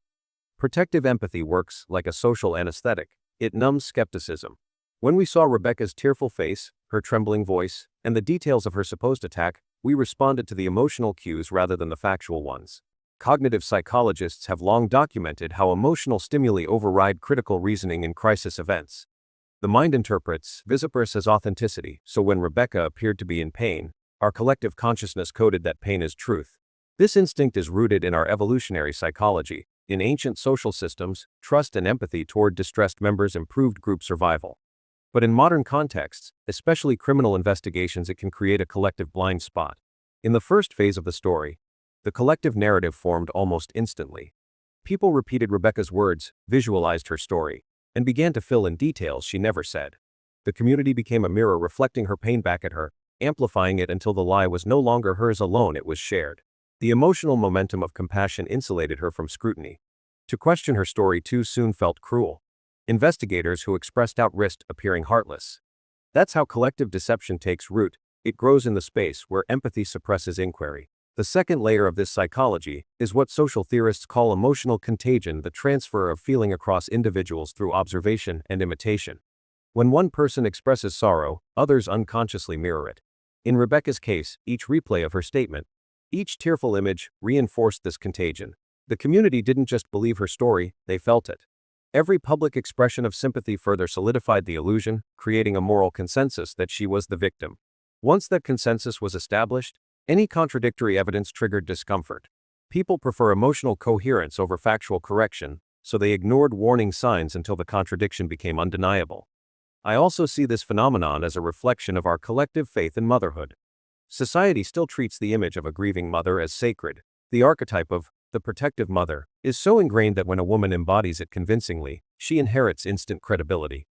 Protective empathy works like a social anesthetic. It numbs skepticism. When we saw Rebecca's tearful face, her trembling voice, and the details of her supposed attack, we responded to the emotional cues rather than the factual ones. Cognitive psychologists have long documented how emotional stimuli override critical reasoning in crisis events. The mind interprets visuperus as authenticity, so when Rebecca appeared to be in pain, our collective consciousness coded that pain as truth. This instinct is rooted in our evolutionary psychology. In ancient social systems, trust and empathy toward distressed members improved group survival. But in modern contexts, especially criminal investigations, it can create a collective blind spot. In the first phase of the story, the collective narrative formed almost instantly. People repeated Rebecca's words, visualized her story, and began to fill in details she never said. The community became a mirror reflecting her pain back at her, amplifying it until the lie was no longer hers alone, it was shared. The emotional momentum of compassion insulated her from scrutiny. To question her story too soon felt cruel. Investigators who expressed doubt risked appearing heartless. That's how collective deception takes root. It grows in the space where empathy suppresses inquiry. The second layer of this psychology is what social theorists call emotional contagion, the transfer of feeling across individuals through observation and imitation. When one person expresses sorrow, others unconsciously mirror it. In Rebecca's case, each replay of her statement, each tearful image, reinforced this contagion. The community didn't just believe her story, they felt it. Every public expression of sympathy further solidified the illusion, creating a moral consensus that she was the victim. Once that consensus was established, any contradictory evidence triggered discomfort. People prefer emotional coherence over factual correction, so they ignored warning signs until the contradiction became undeniable. I also see this phenomenon as a reflection of our collective faith in motherhood. Society still treats the image of a grieving mother as sacred. The archetype of the protective mother is so ingrained that when a woman embodies it convincingly, she inherits instant credibility.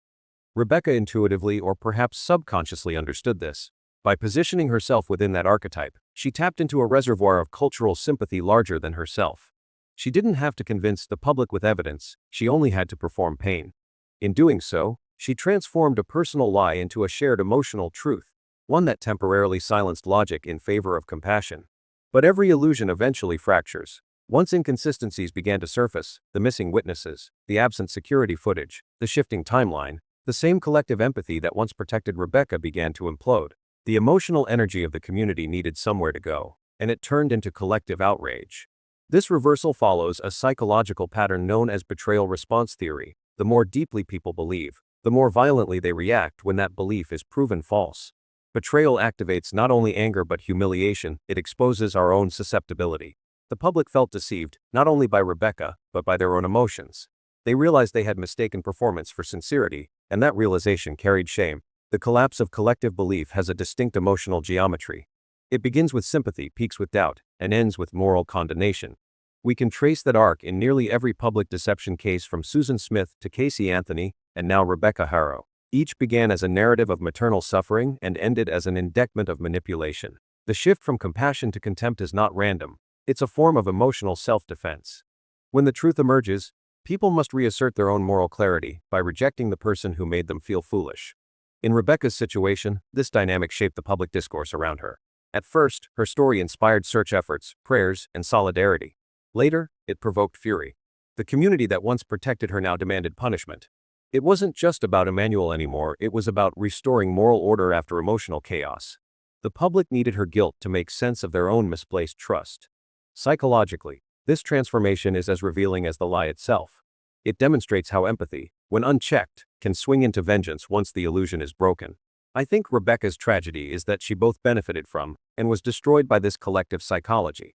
Rebecca intuitively or perhaps subconsciously understood this. By positioning herself within that archetype, she tapped into a reservoir of cultural sympathy larger than herself. She didn't have to convince the public with evidence, she only had to perform pain. In doing so, she transformed a personal lie into a shared emotional truth, one that temporarily silenced logic in favor of compassion. But every illusion eventually fractures. Once inconsistencies began to surface, the missing witnesses, the absent security footage, the shifting timeline, the same collective empathy that once protected Rebecca began to implode. The emotional energy of the community needed somewhere to go, and it turned into collective outrage. This reversal follows a psychological pattern known as betrayal response theory. The more deeply people believe, the more violently they react when that belief is proven false. Betrayal activates not only anger but humiliation. It exposes our own susceptibility. The public felt deceived, not only by Rebecca, but by their own emotions. They realized they had mistaken performance for sincerity, and that realization carried shame. The collapse of collective belief has a distinct emotional geometry. It begins with sympathy, peaks with doubt, and ends with moral condemnation. We can trace that arc in nearly every public deception case from Susan Smith to Casey Anthony, and now Rebecca Haro. Each began as a narrative of maternal suffering and ended as an indictment of manipulation. The shift from compassion to contempt is not random. It's a form of emotional self-defense. When the truth emerges, people must reassert their own moral clarity by rejecting the person who made them feel foolish. In Rebecca's situation, this dynamic shaped the public discourse around her. At first, her story inspired search efforts, prayers, and solidarity. Later, it provoked fury. The community that once protected her now demanded punishment. It wasn't just about Emmanuel anymore, it was about restoring moral order after emotional chaos. The public needed her guilt to make sense of their own misplaced trust. Psychologically, this transformation is as revealing as the lie itself. It demonstrates how empathy, when unchecked, can swing into vengeance once the illusion is broken. I think Rebecca's tragedy is that she both benefited from and was destroyed by this collective psychology.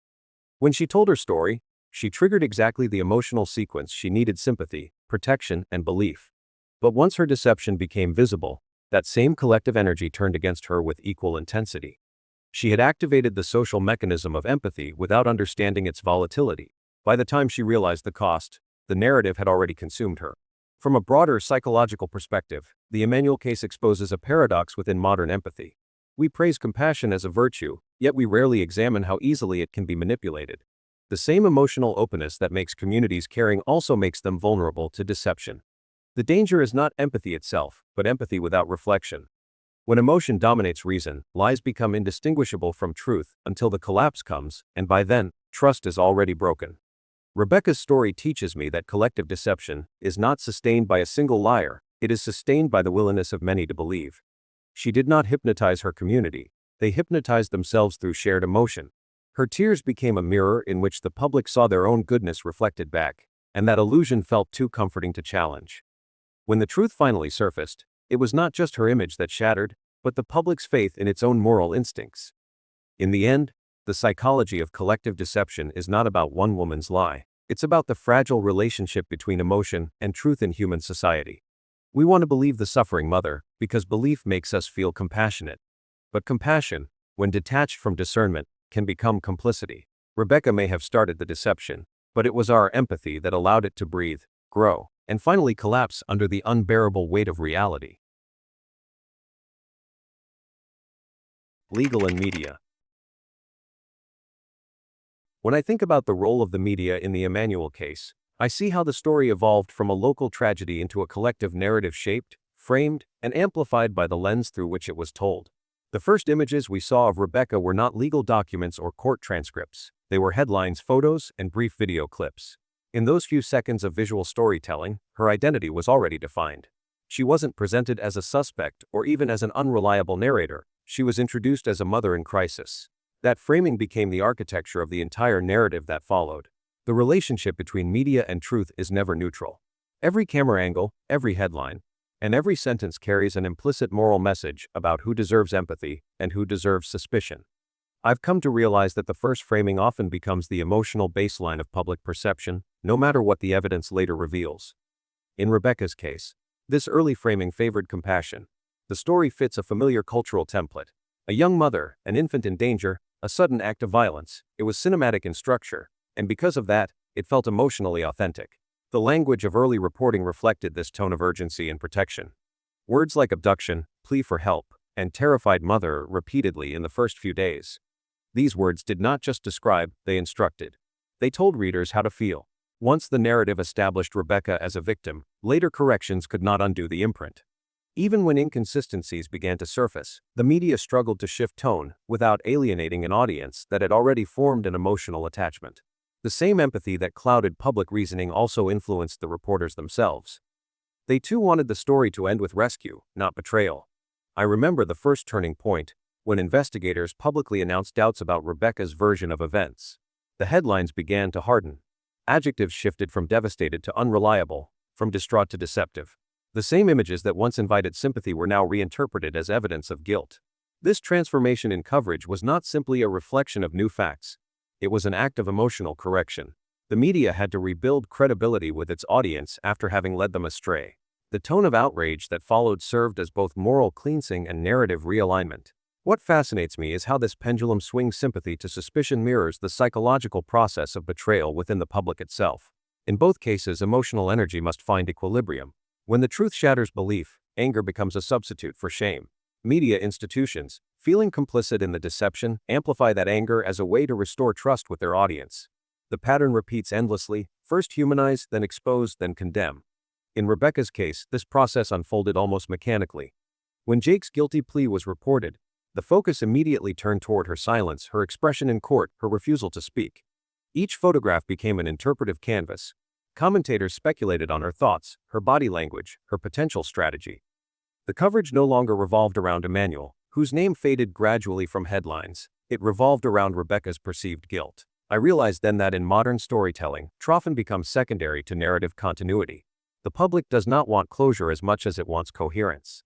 When she told her story, she triggered exactly the emotional sequence she needed: sympathy, protection, and belief. But once her deception became visible, that same collective energy turned against her with equal intensity. She had activated the social mechanism of empathy without understanding its volatility. By the time she realized the cost, the narrative had already consumed her. From a broader psychological perspective, the Emmanuel case exposes a paradox within modern empathy. We praise compassion as a virtue, yet we rarely examine how easily it can be manipulated. The same emotional openness that makes communities caring also makes them vulnerable to deception. The danger is not empathy itself, but empathy without reflection. When emotion dominates reason, lies become indistinguishable from truth until the collapse comes, and by then, trust is already broken. Rebecca's story teaches me that collective deception is not sustained by a single liar, it is sustained by the willingness of many to believe. She did not hypnotize her community, they hypnotized themselves through shared emotion. Her tears became a mirror in which the public saw their own goodness reflected back, and that illusion felt too comforting to challenge. When the truth finally surfaced, it was not just her image that shattered, but the public's faith in its own moral instincts. In the end, the psychology of collective deception is not about one woman's lie. It's about the fragile relationship between emotion and truth in human society. We want to believe the suffering mother because belief makes us feel compassionate. But compassion, when detached from discernment, can become complicity. Rebecca may have started the deception, but it was our empathy that allowed it to breathe, grow, and finally collapse under the unbearable weight of reality. Legal and media. When I think about the role of the media in the Emmanuel case, I see how the story evolved from a local tragedy into a collective narrative shaped, framed, and amplified by the lens through which it was told. The first images we saw of Rebecca were not legal documents or court transcripts. They were headlines, photos, and brief video clips. In those few seconds of visual storytelling, her identity was already defined. She wasn't presented as a suspect or even as an unreliable narrator. She was introduced as a mother in crisis. That framing became the architecture of the entire narrative that followed. The relationship between media and truth is never neutral. Every camera angle, every headline, and every sentence carries an implicit moral message about who deserves empathy and who deserves suspicion. I've come to realize that the first framing often becomes the emotional baseline of public perception, no matter what the evidence later reveals. In Rebecca's case, this early framing favored compassion. The story fits a familiar cultural template. A young mother, an infant in danger, a sudden act of violence. It was cinematic in structure, and because of that, it felt emotionally authentic. The language of early reporting reflected this tone of urgency and protection. Words like abduction, plea for help, and terrified mother repeatedly in the first few days. These words did not just describe, they instructed. They told readers how to feel. Once the narrative established Rebecca as a victim, later corrections could not undo the imprint. Even when inconsistencies began to surface, the media struggled to shift tone without alienating an audience that had already formed an emotional attachment. The same empathy that clouded public reasoning also influenced the reporters themselves. They too wanted the story to end with rescue, not betrayal. I remember the first turning point, when investigators publicly announced doubts about Rebecca's version of events. The headlines began to harden. Adjectives shifted from devastated to unreliable, from distraught to deceptive. The same images that once invited sympathy were now reinterpreted as evidence of guilt. This transformation in coverage was not simply a reflection of new facts. It was an act of emotional correction. The media had to rebuild credibility with its audience after having led them astray. The tone of outrage that followed served as both moral cleansing and narrative realignment. What fascinates me is how this pendulum swing sympathy to suspicion mirrors the psychological process of betrayal within the public itself. In both cases, emotional energy must find equilibrium. When the truth shatters belief, anger becomes a substitute for shame. Media institutions, feeling complicit in the deception, amplify that anger as a way to restore trust with their audience. The pattern repeats endlessly: first humanize, then expose, then condemn. In Rebecca's case, this process unfolded almost mechanically. When Jake's guilty plea was reported, the focus immediately turned toward her silence, her expression in court, her refusal to speak. Each photograph became an interpretive canvas. Commentators speculated on her thoughts, her body language, her potential strategy. The coverage no longer revolved around Emmanuel, whose name faded gradually from headlines. It revolved around Rebecca's perceived guilt. I realized then that in modern storytelling, often becomes secondary to narrative continuity. The public does not want closure as much as it wants coherence.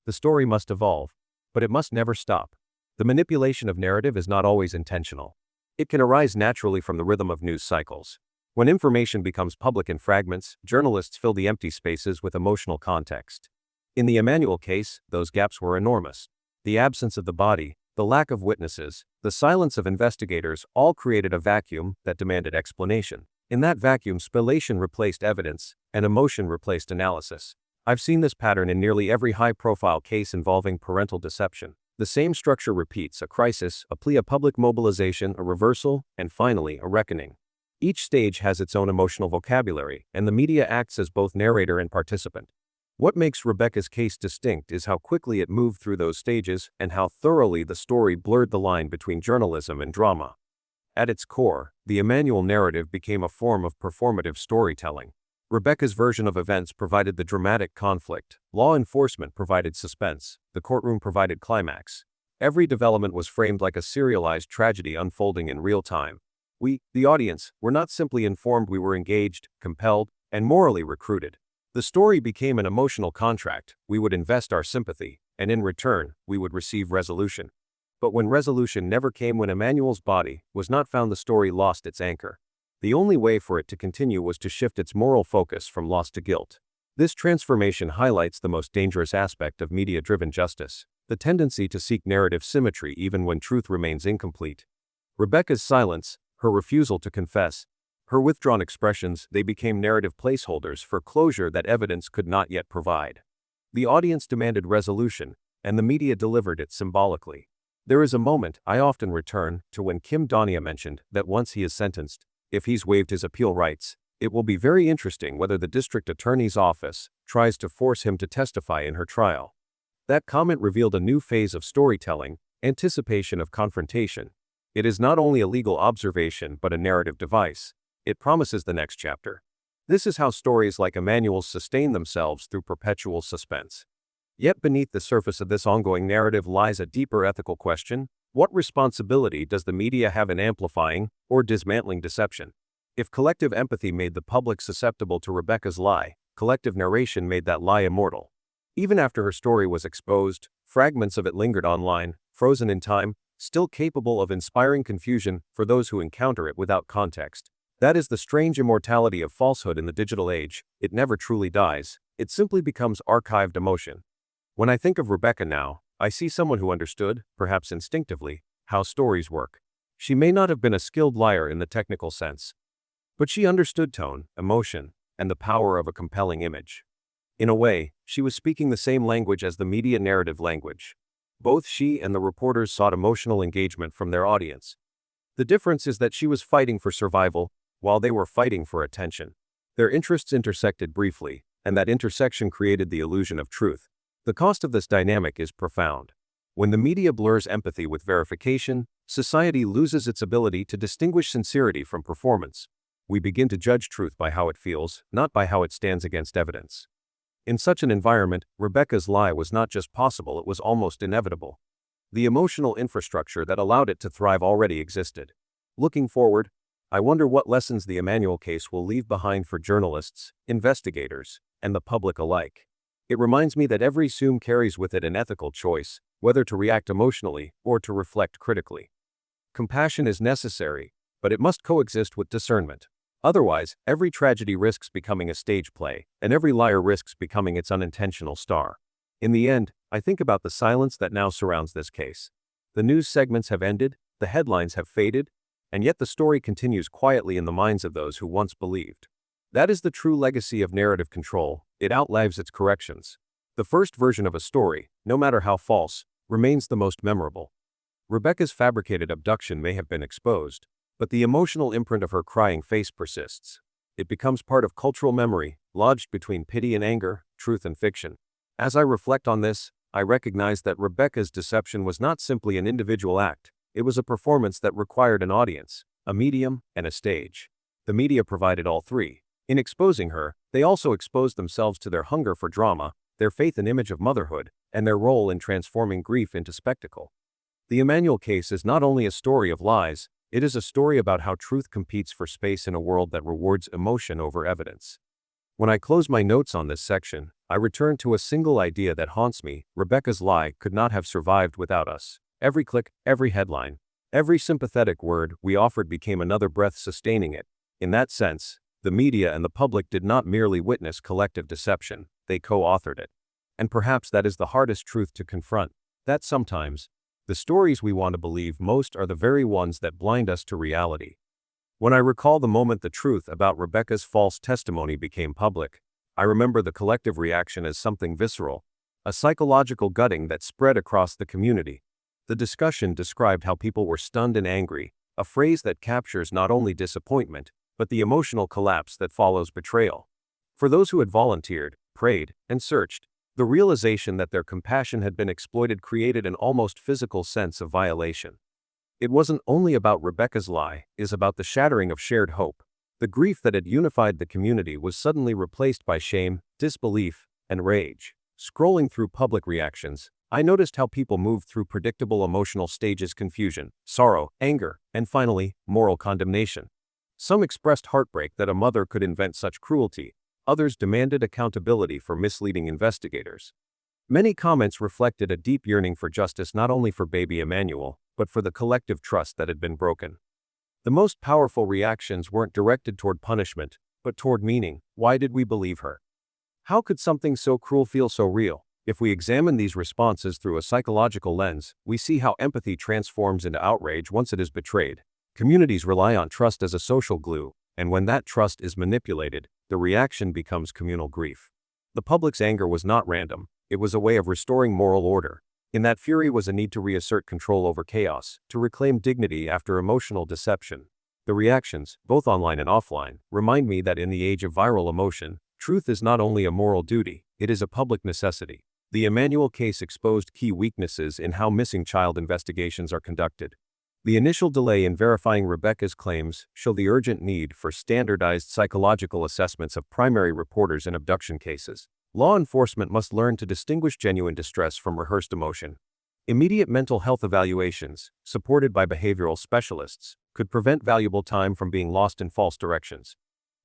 The story must evolve, but it must never stop. The manipulation of narrative is not always intentional. It can arise naturally from the rhythm of news cycles. When information becomes public in fragments, journalists fill the empty spaces with emotional context. In the Emmanuel case, those gaps were enormous. The absence of the body, the lack of witnesses, the silence of investigators all created a vacuum that demanded explanation. In that vacuum, speculation replaced evidence, and emotion replaced analysis. I've seen this pattern in nearly every high-profile case involving parental deception. The same structure repeats: a crisis, a plea, a public mobilization, a reversal, and finally, a reckoning. Each stage has its own emotional vocabulary, and the media acts as both narrator and participant. What makes Rebecca's case distinct is how quickly it moved through those stages and how thoroughly the story blurred the line between journalism and drama. At its core, the Emmanuel narrative became a form of performative storytelling. Rebecca's version of events provided the dramatic conflict, law enforcement provided suspense, the courtroom provided climax. Every development was framed like a serialized tragedy unfolding in real time. We, the audience, were not simply informed, we were engaged, compelled, and morally recruited. The story became an emotional contract. We would invest our sympathy, and in return, we would receive resolution. But when resolution never came, when Emmanuel's body was not found, the story lost its anchor. The only way for it to continue was to shift its moral focus from loss to guilt. This transformation highlights the most dangerous aspect of media-driven justice: the tendency to seek narrative symmetry even when truth remains incomplete. Rebecca's silence, her refusal to confess, her withdrawn expressions, they became narrative placeholders for closure that evidence could not yet provide. The audience demanded resolution, and the media delivered it symbolically. There is a moment I often return to when Kim Donia mentioned that once he is sentenced, if he's waived his appeal rights, it will be very interesting whether the district attorney's office tries to force him to testify in her trial. That comment revealed a new phase of storytelling: anticipation of confrontation. It is not only a legal observation but a narrative device. It promises the next chapter. This is how stories like Emmanuel's sustain themselves through perpetual suspense. Yet beneath the surface of this ongoing narrative lies a deeper ethical question: what responsibility does the media have in amplifying or dismantling deception? If collective empathy made the public susceptible to Rebecca's lie, collective narration made that lie immortal. Even after her story was exposed, fragments of it lingered online, frozen in time, still capable of inspiring confusion for those who encounter it without context. That is the strange immortality of falsehood in the digital age. It never truly dies. It simply becomes archived emotion. When I think of Rebecca now, I see someone who understood, perhaps instinctively, how stories work. She may not have been a skilled liar in the technical sense, but she understood tone, emotion, and the power of a compelling image. In a way, she was speaking the same language as the media narrative language. Both she and the reporters sought emotional engagement from their audience. The difference is that she was fighting for survival, while they were fighting for attention. Their interests intersected briefly, and that intersection created the illusion of truth. The cost of this dynamic is profound. When the media blurs empathy with verification, society loses its ability to distinguish sincerity from performance. We begin to judge truth by how it feels, not by how it stands against evidence. In such an environment, Rebecca's lie was not just possible, it was almost inevitable. The emotional infrastructure that allowed it to thrive already existed. Looking forward, I wonder what lessons the Emmanuel case will leave behind for journalists, investigators, and the public alike. It reminds me that every assume carries with it an ethical choice, whether to react emotionally or to reflect critically. Compassion is necessary, but it must coexist with discernment. Otherwise, every tragedy risks becoming a stage play, and every liar risks becoming its unintentional star. In the end, I think about the silence that now surrounds this case. The news segments have ended, the headlines have faded, and yet the story continues quietly in the minds of those who once believed. That is the true legacy of narrative control. It outlives its corrections. The first version of a story, no matter how false, remains the most memorable. Rebecca's fabricated abduction may have been exposed, but the emotional imprint of her crying face persists. It becomes part of cultural memory, lodged between pity and anger, truth and fiction. As I reflect on this, I recognize that Rebecca's deception was not simply an individual act. It was a performance that required an audience, a medium, and a stage. The media provided all three. In exposing her, they also exposed themselves to their hunger for drama, their faith and image of motherhood, and their role in transforming grief into spectacle. The Emmanuel case is not only a story of lies, it is a story about how truth competes for space in a world that rewards emotion over evidence. When I close my notes on this section, I return to a single idea that haunts me: Rebecca's lie could not have survived without us. Every click, every headline, every sympathetic word we offered became another breath sustaining it. In that sense, the media and the public did not merely witness collective deception, they co-authored it. And perhaps that is the hardest truth to confront, that sometimes, the stories we want to believe most are the very ones that blind us to reality. When I recall the moment the truth about Rebecca's false testimony became public, I remember the collective reaction as something visceral, a psychological gutting that spread across the community. The discussion described how people were stunned and angry, a phrase that captures not only disappointment, but the emotional collapse that follows betrayal. For those who had volunteered, prayed, and searched, the realization that their compassion had been exploited created an almost physical sense of violation. It wasn't only about Rebecca's lie, it is about the shattering of shared hope. The grief that had unified the community was suddenly replaced by shame, disbelief, and rage. Scrolling through public reactions, I noticed how people moved through predictable emotional stages: confusion, sorrow, anger, and finally, moral condemnation. Some expressed heartbreak that a mother could invent such cruelty. Others demanded accountability for misleading investigators. Many comments reflected a deep yearning for justice, not only for baby Emmanuel, but for the collective trust that had been broken. The most powerful reactions weren't directed toward punishment, but toward meaning. Why did we believe her? How could something so cruel feel so real? If we examine these responses through a psychological lens, we see how empathy transforms into outrage once it is betrayed. Communities rely on trust as a social glue, and when that trust is manipulated, the reaction becomes communal grief. The public's anger was not random, it was a way of restoring moral order. In that fury was a need to reassert control over chaos, to reclaim dignity after emotional deception. The reactions, both online and offline, remind me that in the age of viral emotion, truth is not only a moral duty, it is a public necessity. The Emmanuel case exposed key weaknesses in how missing child investigations are conducted. The initial delay in verifying Rebecca's claims show the urgent need for standardized psychological assessments of primary reporters in abduction cases. Law enforcement must learn to distinguish genuine distress from rehearsed emotion. Immediate mental health evaluations, supported by behavioral specialists, could prevent valuable time from being lost in false directions.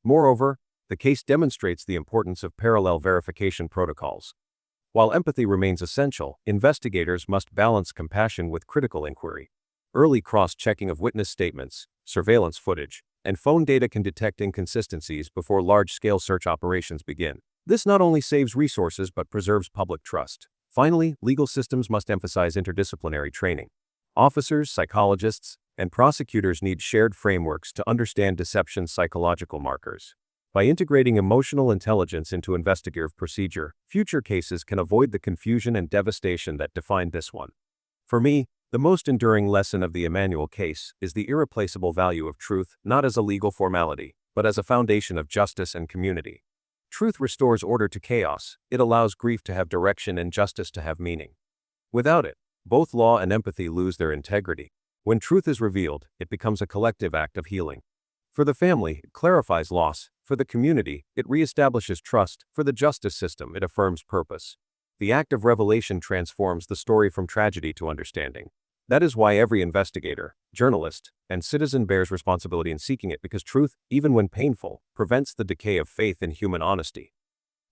Moreover, the case demonstrates the importance of parallel verification protocols. While empathy remains essential, investigators must balance compassion with critical inquiry. Early cross-checking of witness statements, surveillance footage, and phone data can detect inconsistencies before large-scale search operations begin. This not only saves resources but preserves public trust. Finally, legal systems must emphasize interdisciplinary training. Officers, psychologists, and prosecutors need shared frameworks to understand deception's psychological markers. By integrating emotional intelligence into investigative procedure, future cases can avoid the confusion and devastation that defined this one. For me, the most enduring lesson of the Emmanuel case is the irreplaceable value of truth, not as a legal formality, but as a foundation of justice and community. Truth restores order to chaos, it allows grief to have direction and justice to have meaning. Without it, both law and empathy lose their integrity. When truth is revealed, it becomes a collective act of healing. For the family, it clarifies loss. For the community, it reestablishes trust. For the justice system, it affirms purpose. The act of revelation transforms the story from tragedy to understanding. That is why every investigator, journalist, and citizen bears responsibility in seeking it, because truth, even when painful, prevents the decay of faith in human honesty.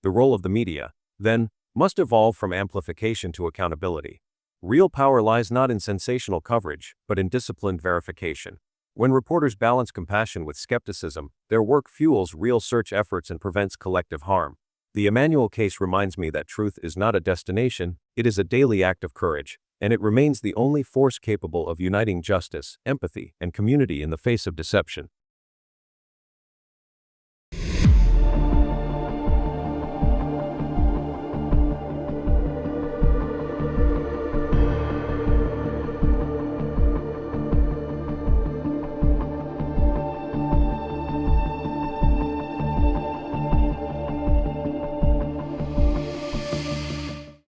The role of the media, then, must evolve from amplification to accountability. Real power lies not in sensational coverage, but in disciplined verification. When reporters balance compassion with skepticism, their work fuels real search efforts and prevents collective harm. The Emmanuel case reminds me that truth is not a destination, it is a daily act of courage, and it remains the only force capable of uniting justice, empathy, and community in the face of deception.